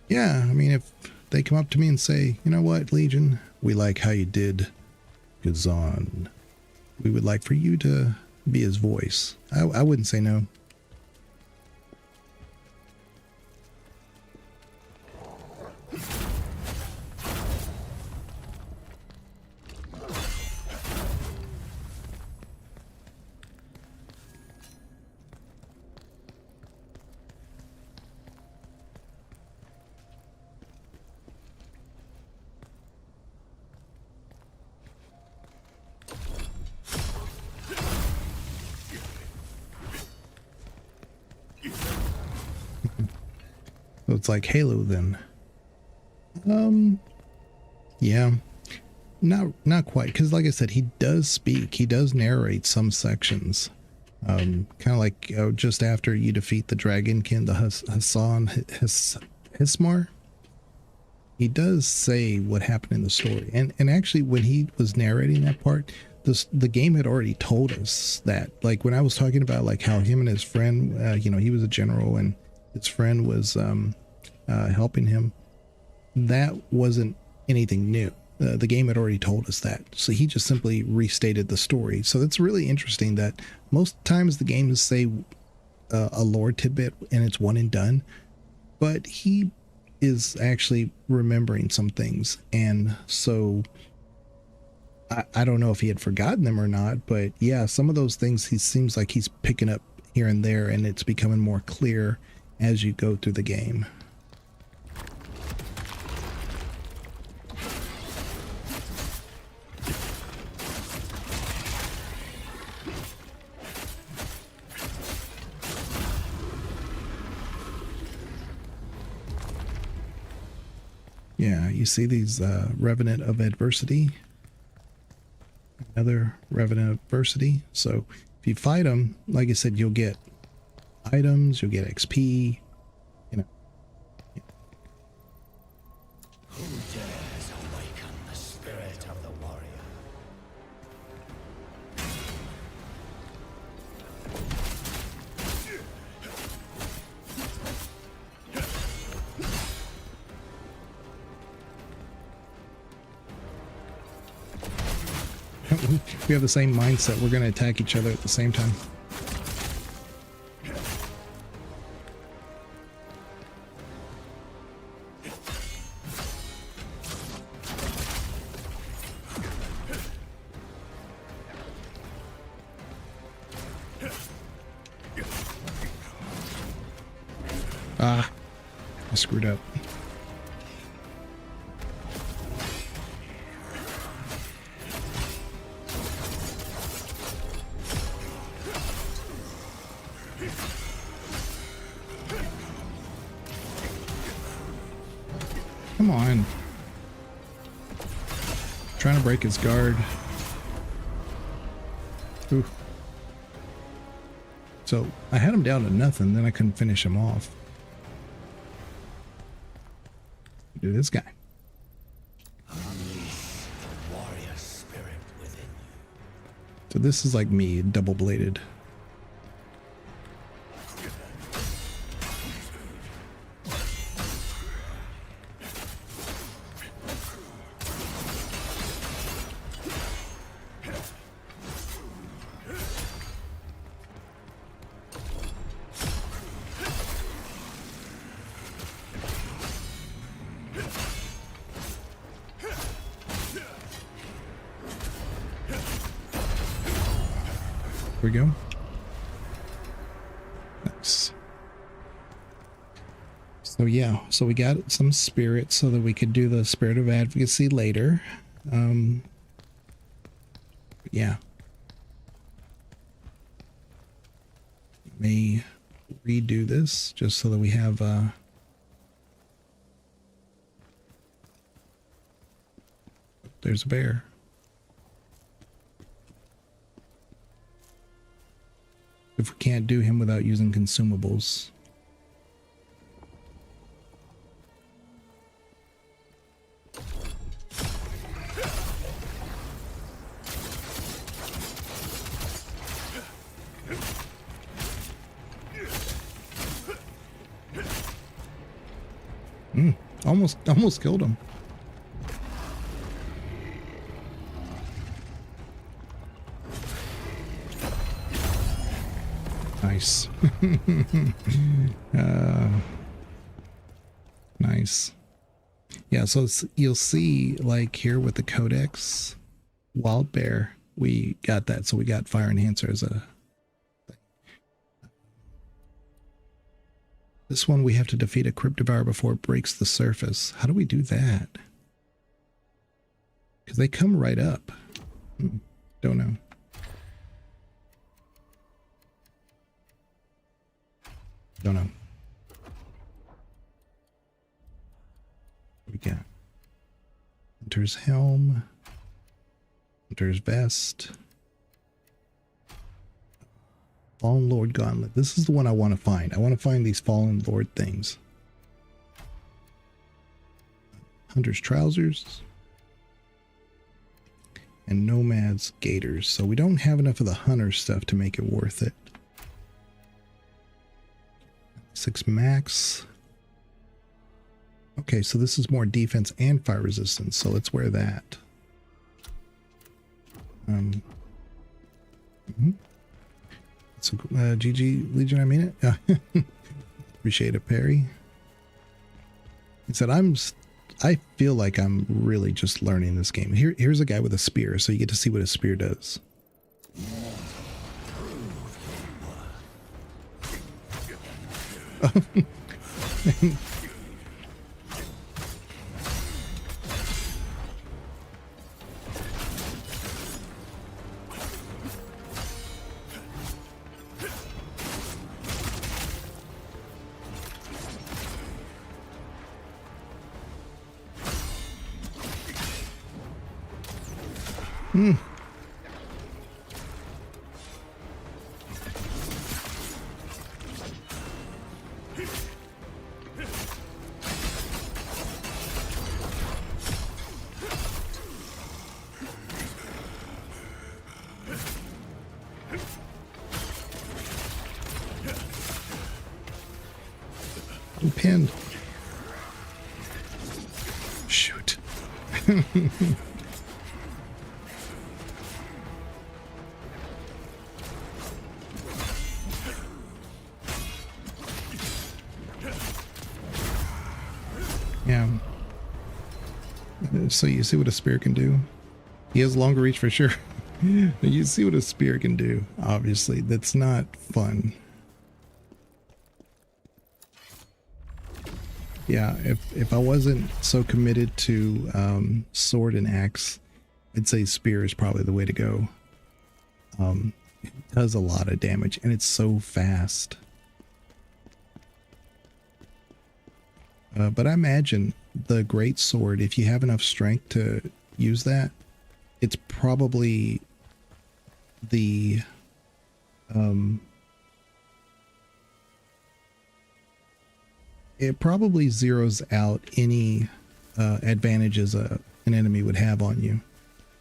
yeah, I mean, if they come up to me and say, you know what, Legion, we like how you did Khazan. We would like for you to be his voice. I wouldn't say no. So it's like Halo then. Yeah, not quite, because like I said, he does speak, he does narrate some sections. Kind of like just after you defeat the Dragonkin, the Hassan Hismar, he does say what happened in the story. And actually, when he was narrating that part, the game had already told us that. Like when I was talking about like how him and his friend, you know, he was a general and his friend was helping him, that wasn't anything new. The game had already told us that, so he just simply restated the story. So it's really interesting that most times the games say a lore tidbit and it's one and done, but he is actually remembering some things. And so I don't know if he had forgotten them or not, but yeah, some of those things he seems like he's picking up here and there, and it's becoming more clear as you go through the game. Yeah, you see these Revenant of Adversity. Another Revenant of Adversity. So if you fight them, like I said, you'll get items, you'll get XP, you know. Who dares awaken the spirit of the warrior? we have the same mindset. We're going to attack each other at the same time. Ah, I screwed up. Come on. Trying to break his guard. Ooh. So I had him down to nothing, then I couldn't finish him off. Do this guy. Unleash the warrior spirit within you. So this is like me, double-bladed. We go. Nice. So yeah, so we got some spirit so that we could do the spirit of advocacy later. Yeah. May redo this just so that we have there's a bear. If we can't do him without using consumables. Almost killed him. Nice. Nice. Yeah, so you'll see like here with the Codex Wild Bear, we got that. So we got Fire Enhancer as a thing. This one we have to defeat a Crypt Devourer before it breaks the surface. How do we do that? Because they come right up. Don't know. Don't know. What we got? Hunter's Helm. Hunter's Vest. Fallen Lord Gauntlet. This is the one I want to find. I want to find these Fallen Lord things. Hunter's Trousers. And Nomad's Gaiters. So we don't have enough of the Hunter stuff to make it worth it. 6 max. Okay, so this is more defense and fire resistance, so let's wear that. So GG Legion, I mean it. Appreciate it, Perry. He said, I feel like I'm really just learning this game. Here's a guy with a spear, so you get to see what a spear does. I'm pinned. Shoot. So you see what a spear can do? He has longer reach for sure. You see what a spear can do. Obviously, that's not fun. Yeah, if I wasn't so committed to sword and axe, I'd say spear is probably the way to go. It does a lot of damage and it's so fast. But I imagine the great sword, if you have enough strength to use that, it's probably the it probably zeroes out any advantages an enemy would have on you.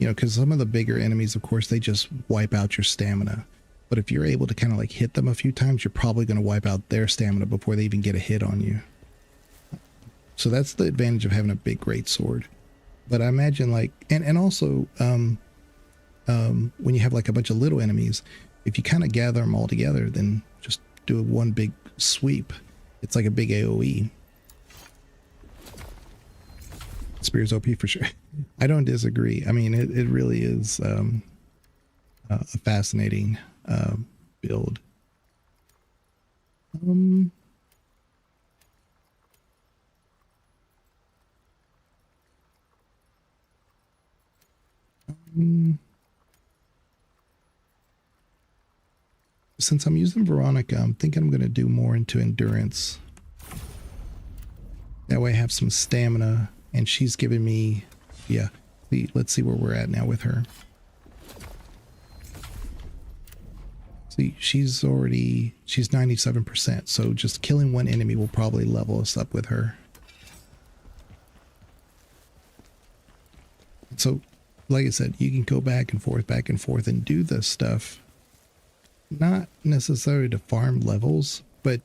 You know, because some of the bigger enemies, of course, they just wipe out your stamina. But if you're able to kind of like hit them a few times, you're probably going to wipe out their stamina before they even get a hit on you. So that's the advantage of having a big great sword. But I imagine like, and also when you have like a bunch of little enemies, if you kind of gather them all together, then just do one big sweep. It's like a big AoE. Spear's OP for sure. I don't disagree. I mean, it really is a fascinating build. Since I'm using Veronica, I'm thinking I'm going to do more into endurance. That way I have some stamina, and she's giving me, yeah, let's see where we're at now with her. See, she's 97%, so just killing one enemy will probably level us up with her. So, like I said, you can go back and forth and do this stuff. Not necessarily to farm levels, but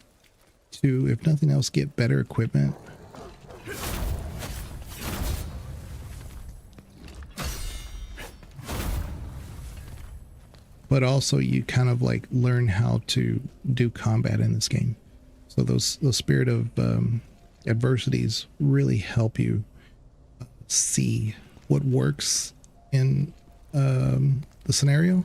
to, if nothing else, get better equipment. But also you kind of like learn how to do combat in this game. So those spirit of adversities really help you see what works in the scenario.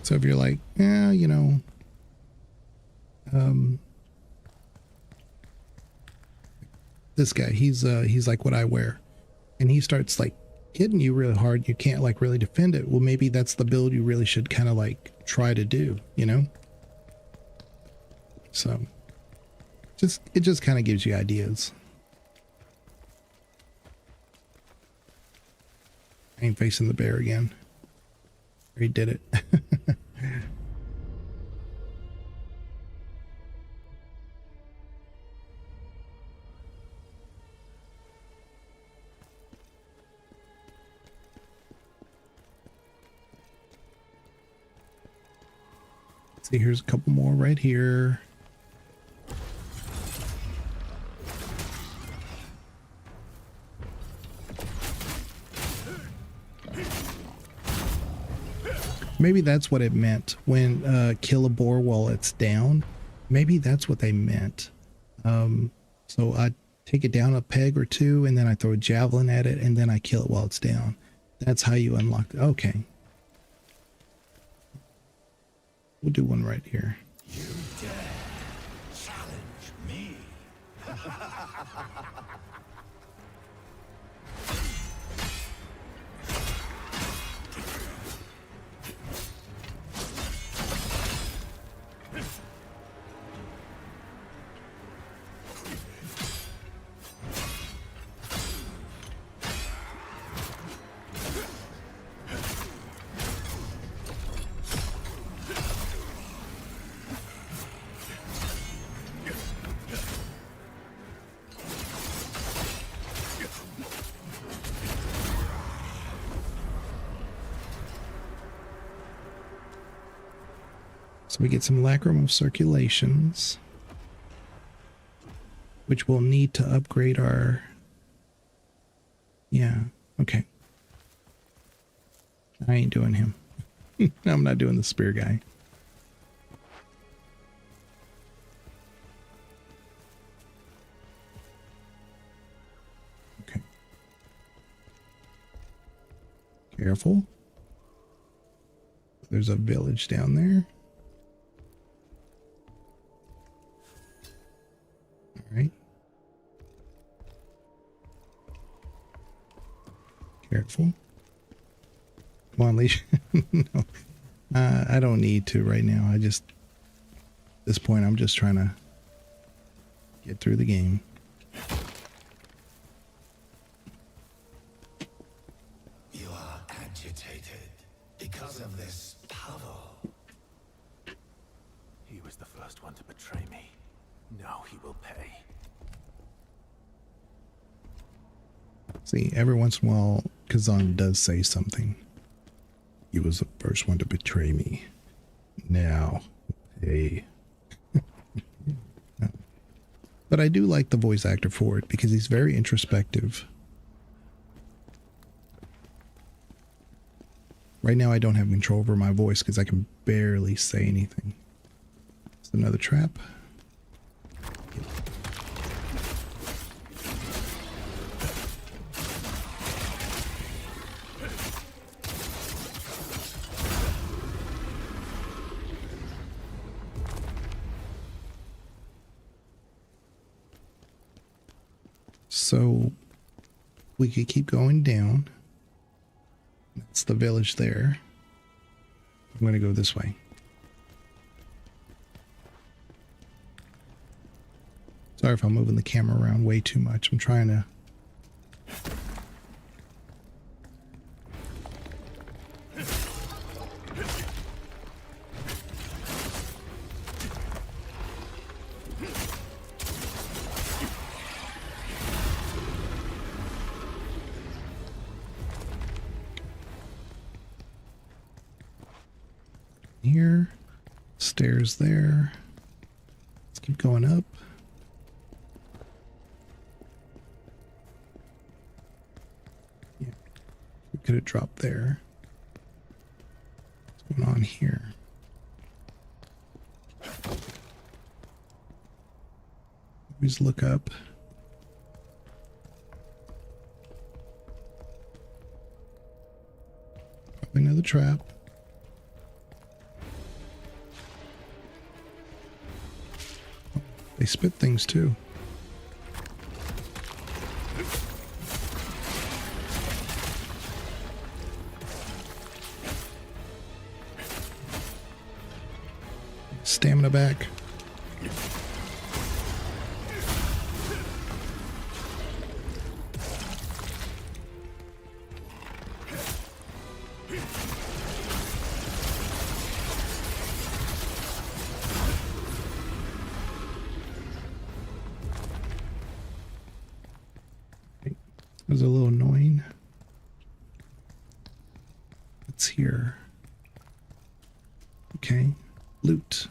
So if you're like, yeah, you know, this guy, he's like what I wear, and he starts like hitting you really hard. You can't like really defend it. Well, maybe that's the build you really should kind of like try to do, you know? So it just kind of gives you ideas. I ain't facing the bear again. He did it. See, here's a couple more right here. Maybe that's what it meant when kill a boar while it's down. Maybe that's what they meant. So I take it down a peg or two, and then I throw a javelin at it, and then I kill it while it's down. That's how you unlock it. Okay. We'll do one right here. You dare challenge me? So we get some lacrimal circulations. which we'll need to upgrade our... Yeah, okay. I ain't doing him. I'm not doing the spear guy. Okay. Careful. There's a village down there. All right. Careful. Come on, leash. No. I don't need to right now. At this point, I'm just trying to get through the game. You are agitated because of this power. He was the first one to betray me. Now he will pay. See, every once in a while, Khazan does say something. He was the first one to betray me. Now, hey. But I do like the voice actor for it because he's very introspective. Right now I don't have control over my voice because I can barely say anything. It's another trap. So we could keep going down. That's the village there. I'm going to go this way. Sorry if I'm moving the camera around way too much. I'm trying to... Here, stairs there. Let's keep going up. Yeah, we could have dropped there. What's going on here? Always look up. Probably another trap. They spit things too. Stamina back. That was a little annoying. It's here. Okay. Loot.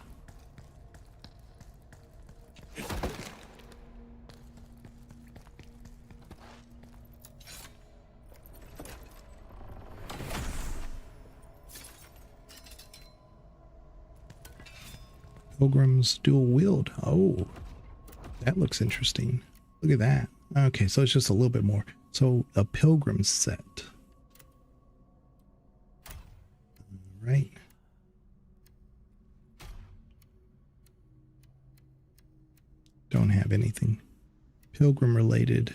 Pilgrim's dual wield. Oh, that looks interesting. Look at that. Okay, so it's just a little bit more. So a pilgrim set. All right. Don't have anything pilgrim related.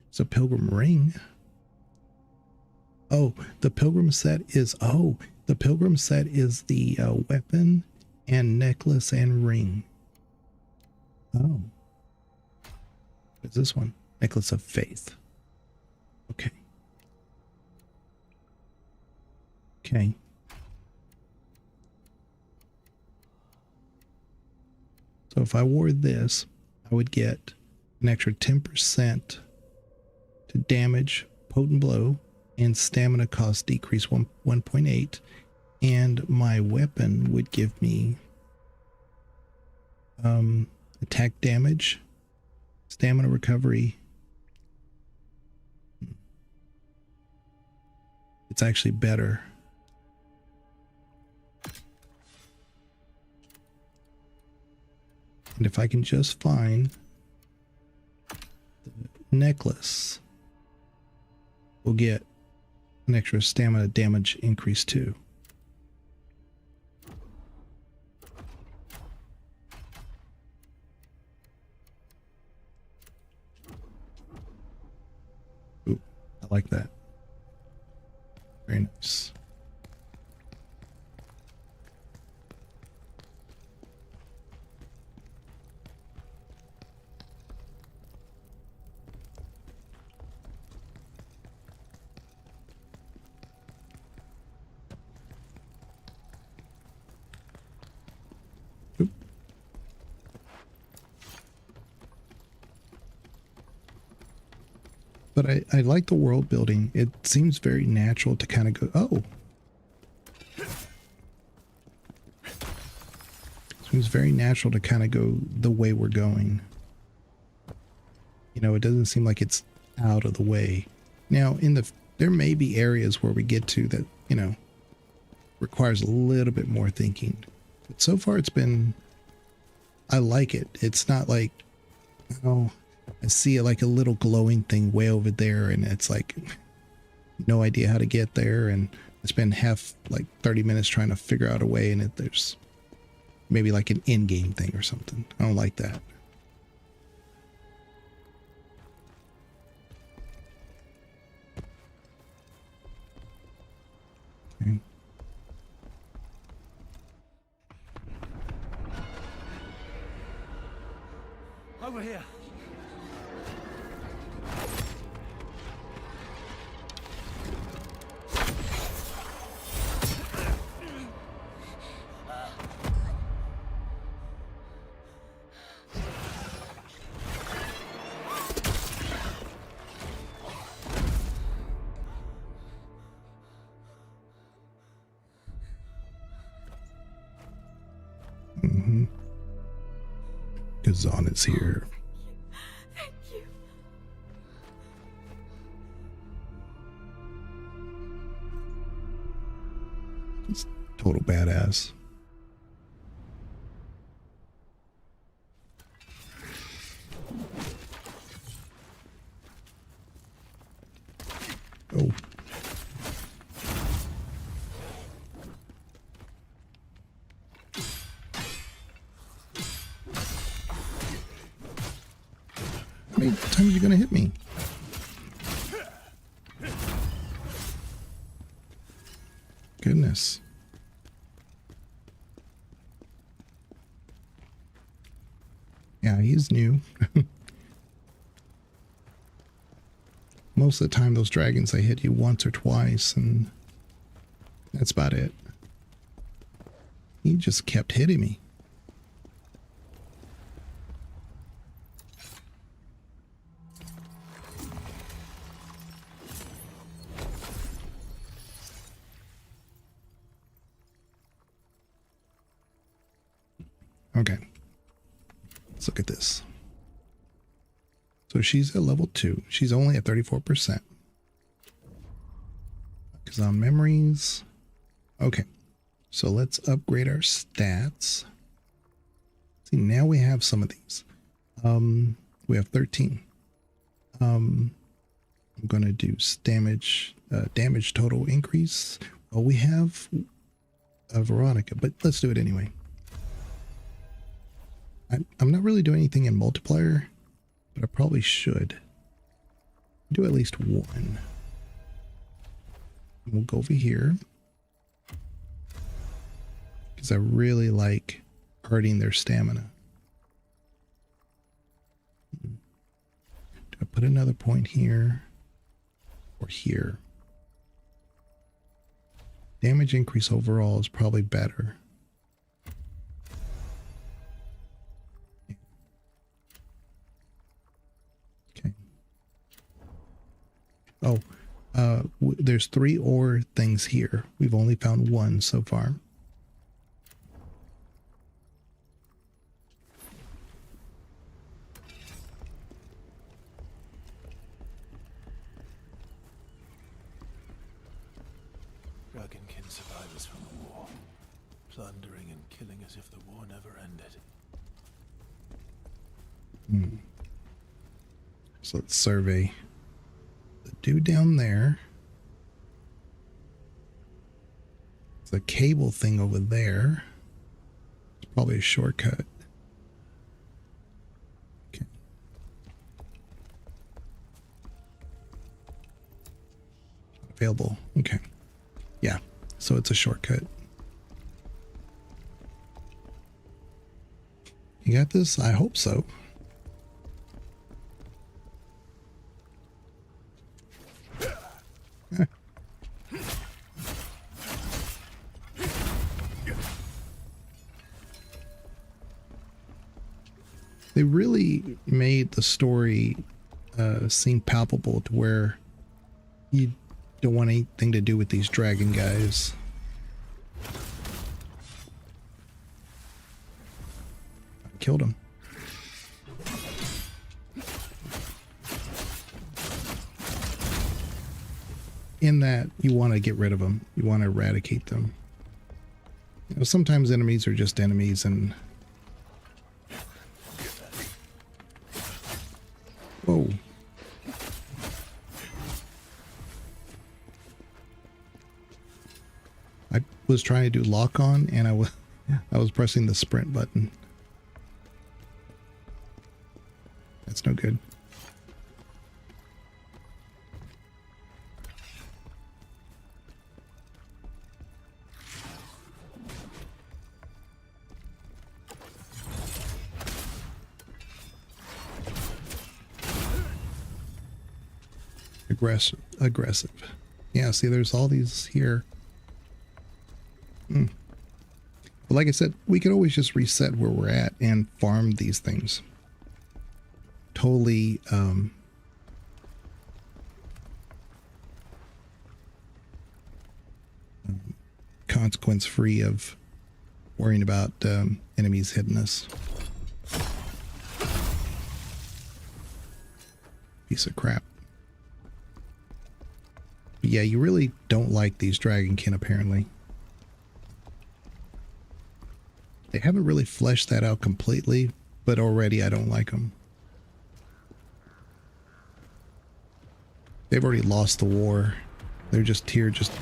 It's a pilgrim ring. Oh, the pilgrim set is, the pilgrim set is the weapon and necklace and ring. Oh. What's this one? Necklace of Faith. Okay. Okay. So if I wore this, I would get an extra 10% to damage, potent blow, and stamina cost decrease 1.8. And my weapon would give me Attack damage, stamina recovery. It's actually better. And if I can just find the necklace, we'll get an extra stamina damage increase too. Ooh, I like that. Very nice. Oop. But I like the world building. It seems very natural to kind of go, oh. Seems very natural to kind of go the way we're going. You know, it doesn't seem like it's out of the way. Now, there may be areas where we get to that, you know, requires a little bit more thinking. But so far it's been, I like it. It's not like, oh, I see it like a little glowing thing way over there and it's like no idea how to get there, and I spend like 30 minutes trying to figure out a way, and there's maybe like an in-game thing or something. I don't like that. Okay. Over here. Khazan is here. Thank you. He's total badass. Oh. How many times are you gonna hit me? Goodness. Yeah, he's new. Most of the time those dragons, they hit you once or twice and that's about it. He just kept hitting me. Okay, let's look at this. So she's at level 2. She's only at 34%. Because on memories. Okay, so let's upgrade our stats. See, now we have some of these. We have 13. I'm going to do damage total increase. Well, we have Veronica, but let's do it anyway. I'm not really doing anything in multiplier, but I probably should do at least one. We'll go over here because I really like hurting their stamina. Do I put another point here or here? Damage increase overall is probably better. Oh, there's 3 ore things here. We've only found 1 so far. dragonkin survivors from the war, plundering and killing as if the war never ended. So let's survey the dude down there. The cable thing over there. It's probably a shortcut. Okay. Available. Okay. Yeah. So it's a shortcut. You got this? I hope so. They really made the story seem palpable to where you don't want anything to do with these dragon guys. I killed him. In that, you want to get rid of them. You want to eradicate them. You know, sometimes enemies are just enemies, and whoa. I was trying to do lock on, and I was pressing the sprint button. That's no good. Aggressive. Yeah, see, there's all these here. But like I said, we could always just reset where we're at and farm these things. Totally consequence free of worrying about enemies hitting us. Piece of crap. But yeah, you really don't like these dragonkin, apparently. They haven't really fleshed that out completely, but already I don't like them. They've already lost the war. They're just here, just...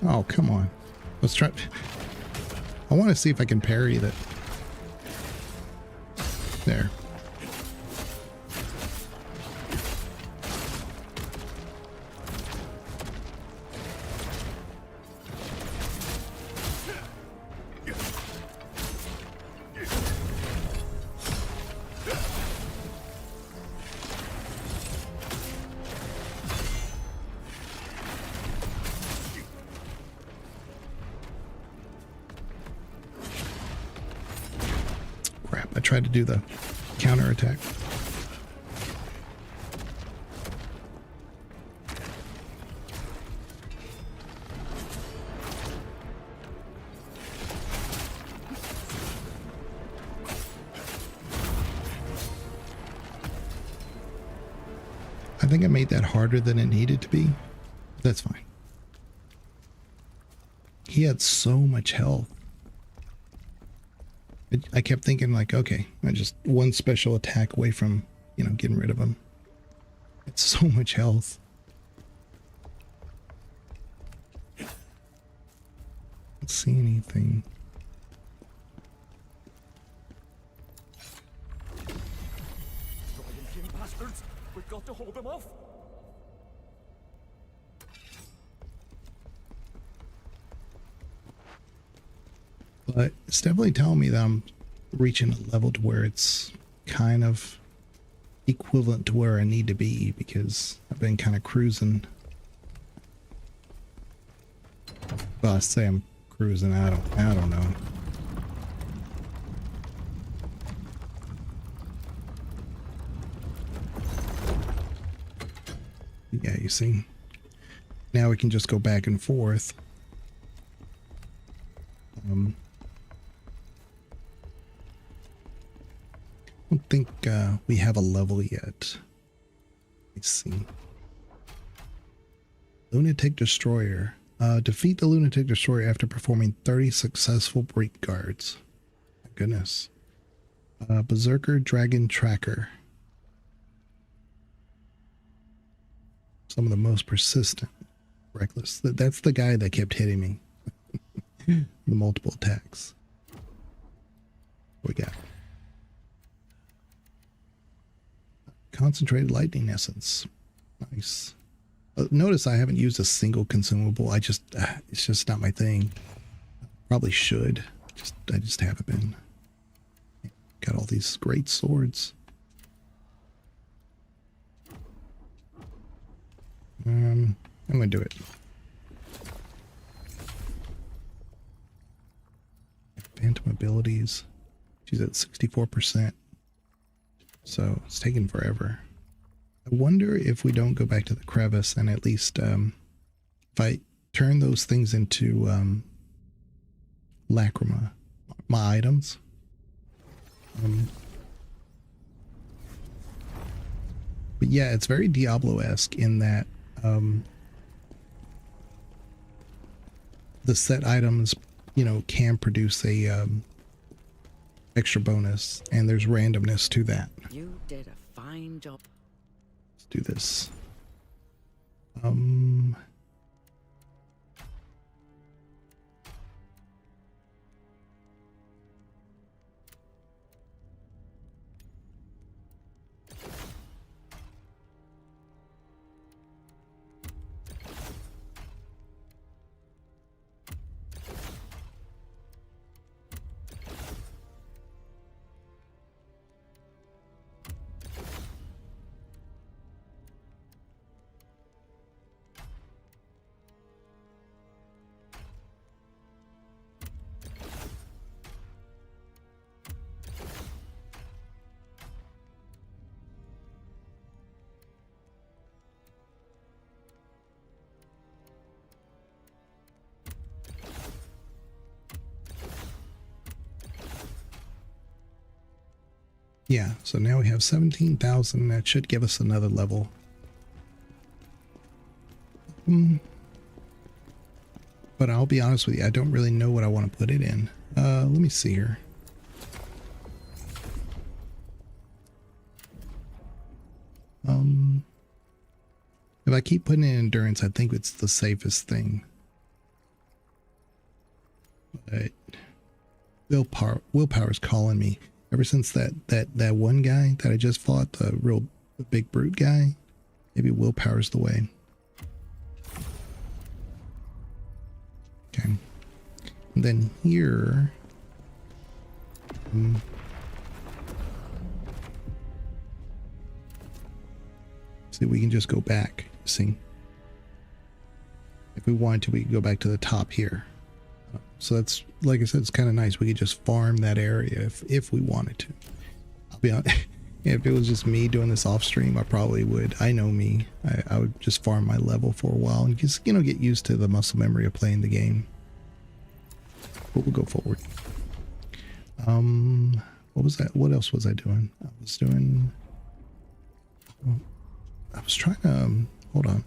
Oh, come on. Let's try. I want to see if I can parry that. There. I tried to do the counter attack. I think I made that harder than it needed to be. That's fine. He had so much health. I kept thinking like, okay, I just one special attack away from, you know, getting rid of him. It's so much health. Don't see anything. Bastards! We've got to hold them off. But it's definitely telling me that I'm reaching a level to where it's kind of equivalent to where I need to be, because I've been kind of cruising. Well, I say I'm cruising. I don't know. Yeah, you see. Now we can just go back and forth I don't think we have a level yet. Let's see. Lunatic Destroyer. Defeat the Lunatic Destroyer after performing 30 successful break guards. My goodness. Berserker Dragon Tracker. Some of the most persistent. Reckless. That's the guy that kept hitting me. The multiple attacks. What we got? Concentrated Lightning Essence. Nice. Notice I haven't used a single consumable. It's just not my thing. Probably should. I just haven't been. Got all these great swords. I'm gonna do it. Phantom abilities. She's at 64%. So it's taking forever. I wonder if we don't go back to the crevice and at least if I turn those things into lacrima, my items. But yeah, it's very Diablo-esque in that the set items, you know, can produce a extra bonus, and there's randomness to that. You did a fine job. Let's do this. Yeah, so now we have 17,000. That should give us another level. But I'll be honest with you, I don't really know what I want to put it in. Let me see here. If I keep putting in endurance, I think it's the safest thing. But willpower's calling me. Ever since that one guy that I just fought, the real big brute guy, maybe willpower's the way. Okay. And then here, see, we can just go back. See, if we wanted to, we could go back to the top here. So that's, like I said, it's kind of nice. We could just farm that area if we wanted to. I'll be honest, if it was just me doing this off stream, I probably would. I know me. I would just farm my level for a while and just, you know, get used to the muscle memory of playing the game. But we'll go forward. What was that? What else was I doing? I was trying to, hold on.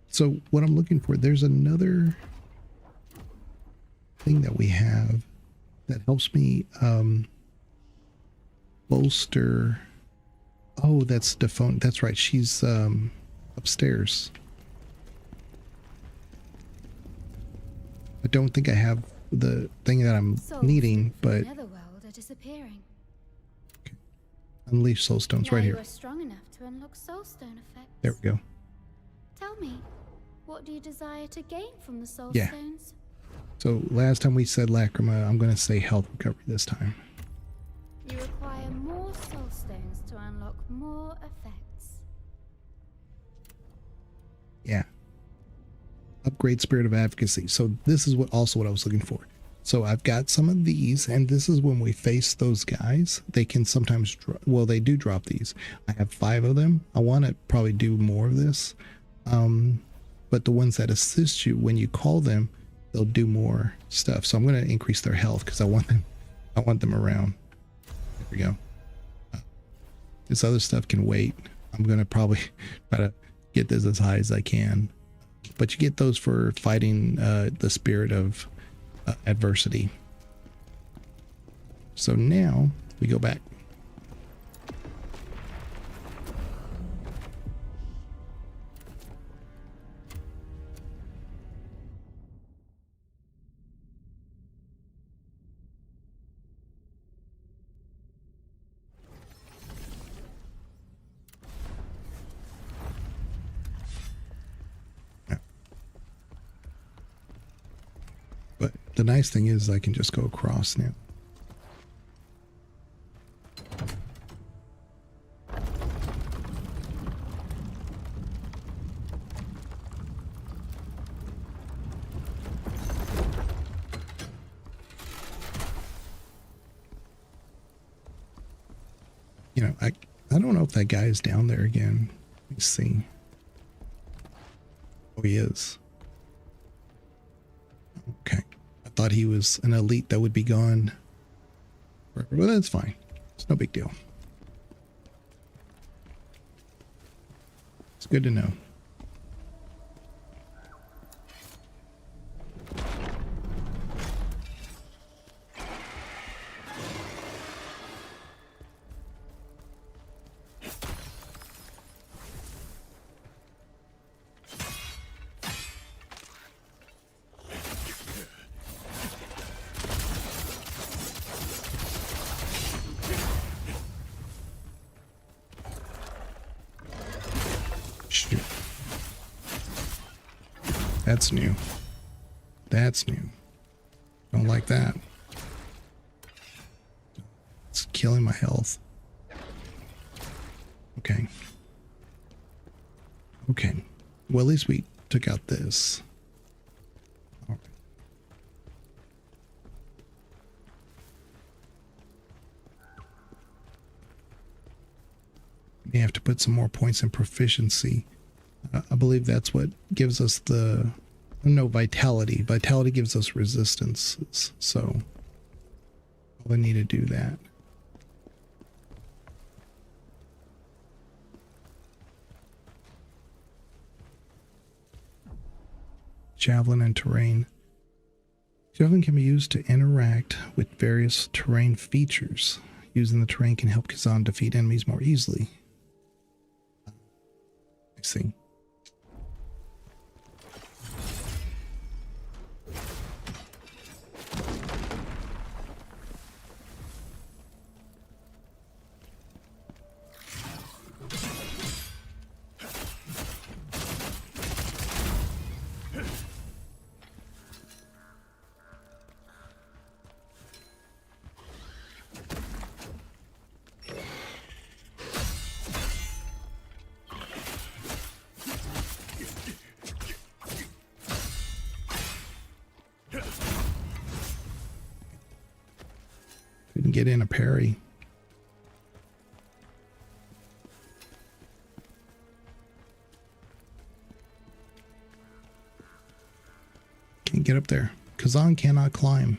So what I'm looking for, there's another thing that we have that helps me bolster. Oh, that's the phone. That's right. She's upstairs. I don't think I have the thing that I'm needing, but Netherworld are disappearing. okay. Unleash soul stones right You here. are strong enough to unlock soulstone effects. There we go. Tell me, what do you desire to gain from the soulstones? Yeah. So last time we said lacrima, I'm going to say health recovery this time. You require more soulstones to unlock more effects. Yeah. Upgrade spirit of advocacy. So this is what I was looking for. So I've got some of these, and this is when we face those guys. They can sometimes, well, they do drop these. I have 5 of them. I want to probably do more of this. But the ones that assist you, when you call them, they'll do more stuff. So I'm going to increase their health because I want them around. There we go. This other stuff can wait. I'm going to probably try to get this as high as I can. But you get those for fighting the spirit of adversity. So now we go back. But the nice thing is I can just go across now. You know, I don't know if that guy is down there again. Let me see. Oh, he is. Okay. I thought he was an elite that would be gone. Well, that's fine. It's no big deal. It's good to know. Shoot. That's new. That's new. Don't like that. It's killing my health. Okay. Okay. Well, at least we took out this. All right. We have to put some more points in proficiency. I believe that's what gives us the... No, vitality. Vitality gives us resistances. So I need to do that. Javelin and terrain. Javelin can be used to interact with various terrain features. Using the terrain can help Khazan defeat enemies more easily. I see. We can get in a parry. Can't get up there. Khazan cannot climb.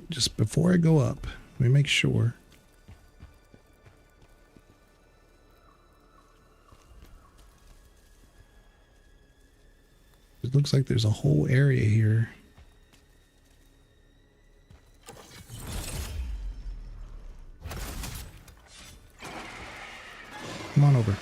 Just before I go up, let me make sure. It looks like there's a whole area here. Come on over.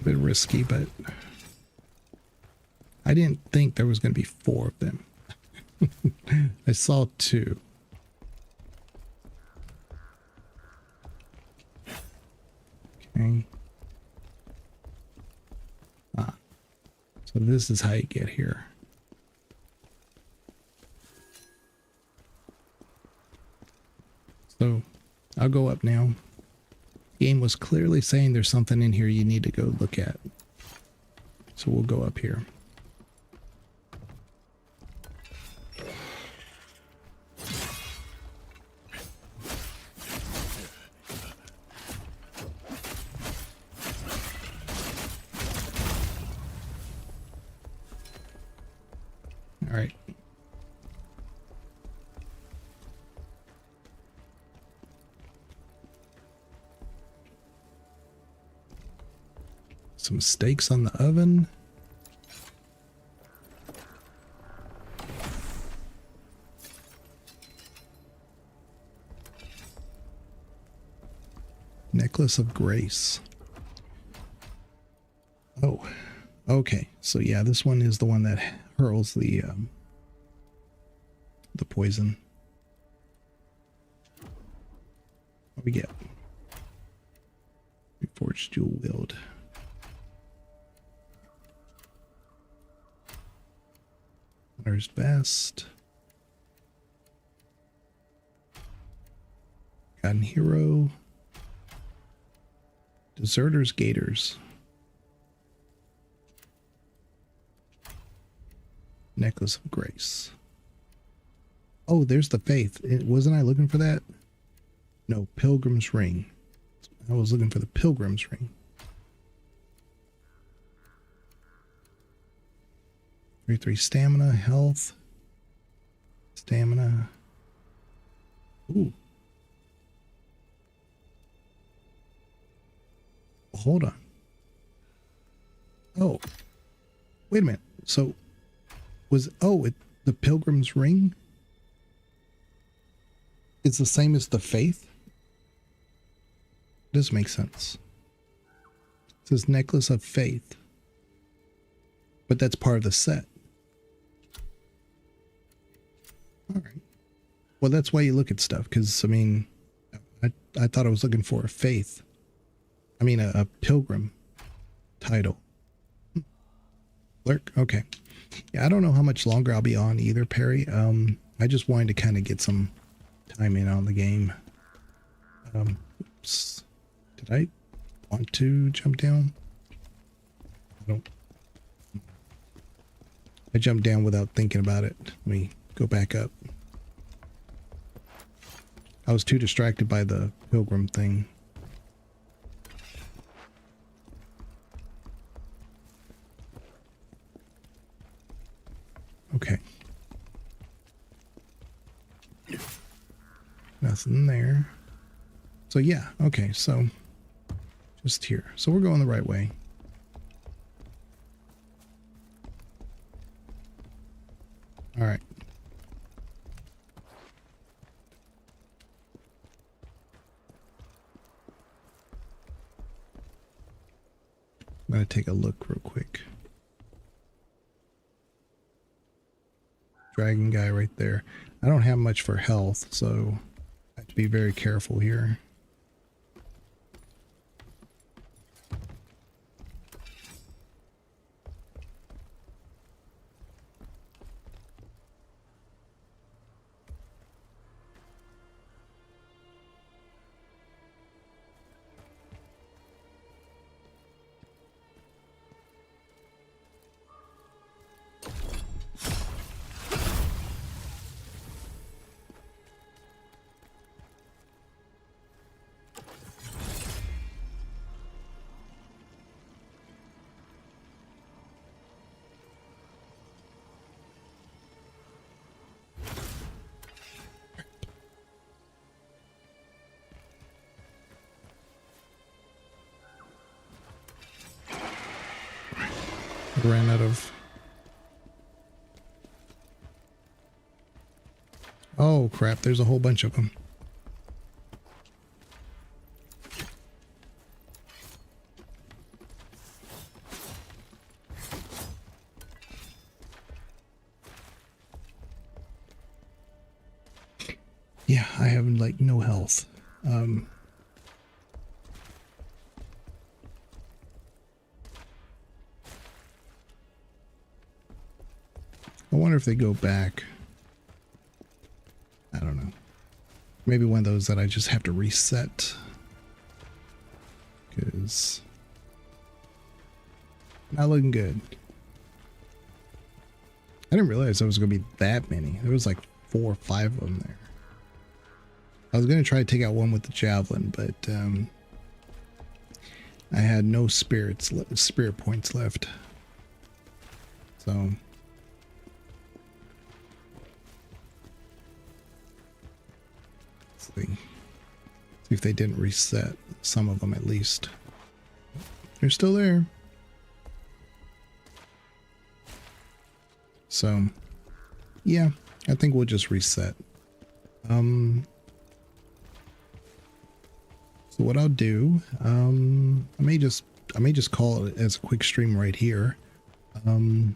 bit risky, but I didn't think there was going to be 4 of them. I saw 2. Okay. So this is how you get here. So I'll go up now. The game was clearly saying there's something in here you need to go look at. So we'll go up here. All right. Some steaks on the oven. Necklace of Grace. Oh, okay. So yeah, this one is the one that hurls the poison. What we get? Reforged Jewel Wield. Hunter's Vest. Forgotten Hero. Deserter's Gators. Necklace of Grace. Oh, there's the Faith. Wasn't I looking for that? No, Pilgrim's Ring. I was looking for the Pilgrim's Ring. 3 stamina, health. Stamina. Ooh. Hold on. Oh. Wait a minute. So was the Pilgrim's Ring is the same as the Faith? Does make sense. It says Necklace of Faith. But that's part of the set. All right. Well, that's why you look at stuff, because, I mean, I thought I was looking for a Faith. I mean, a Pilgrim title. Lurk? Okay. Yeah, I don't know how much longer I'll be on either, Perry. I just wanted to kind of get some time in on the game. Oops. Did I want to jump down? I jumped down without thinking about it. Let me go back up. I was too distracted by the pilgrim thing. Okay. Nothing there. So yeah, okay, so just here. So we're going the right way. All right. I'm going to take a look real quick. Dragon guy right there. I don't have much for health, so I have to be very careful here. Ran out of... Oh crap, there's a whole bunch of them. Yeah, I have like no health. I wonder if they go back. I don't know. Maybe one of those that I just have to reset. Because not looking good. I didn't realize there was going to be that many. There was like 4 or 5 of them there. I was going to try to take out one with the javelin, but I had no spirit points left. So see if they didn't reset some of them at least. They're still there. So yeah, I think we'll just reset. So what I'll do, I may just call it as a quick stream right here, and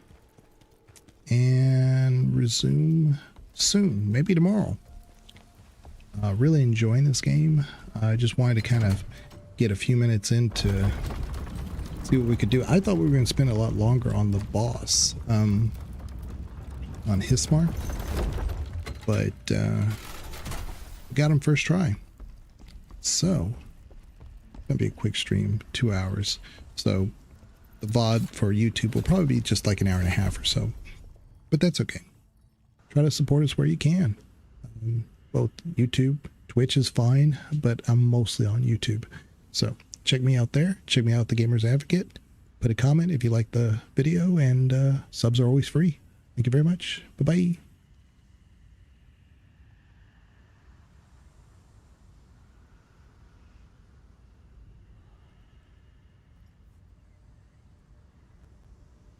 resume soon, maybe tomorrow. Really enjoying this game. I just wanted to kind of get a few minutes in to see what we could do. I thought we were going to spend a lot longer on the boss, on Hismar, but got him first try. So it's gonna be a quick stream, 2 hours. So the VOD for YouTube will probably be just like an hour and a half or so, but that's okay. Try to support us where you can. Both YouTube, Twitch is fine, but I'm mostly on YouTube. So check me out there. Check me out at The Gamer's Advocate. Put a comment if you like the video, and subs are always free. Thank you very much. Bye-bye.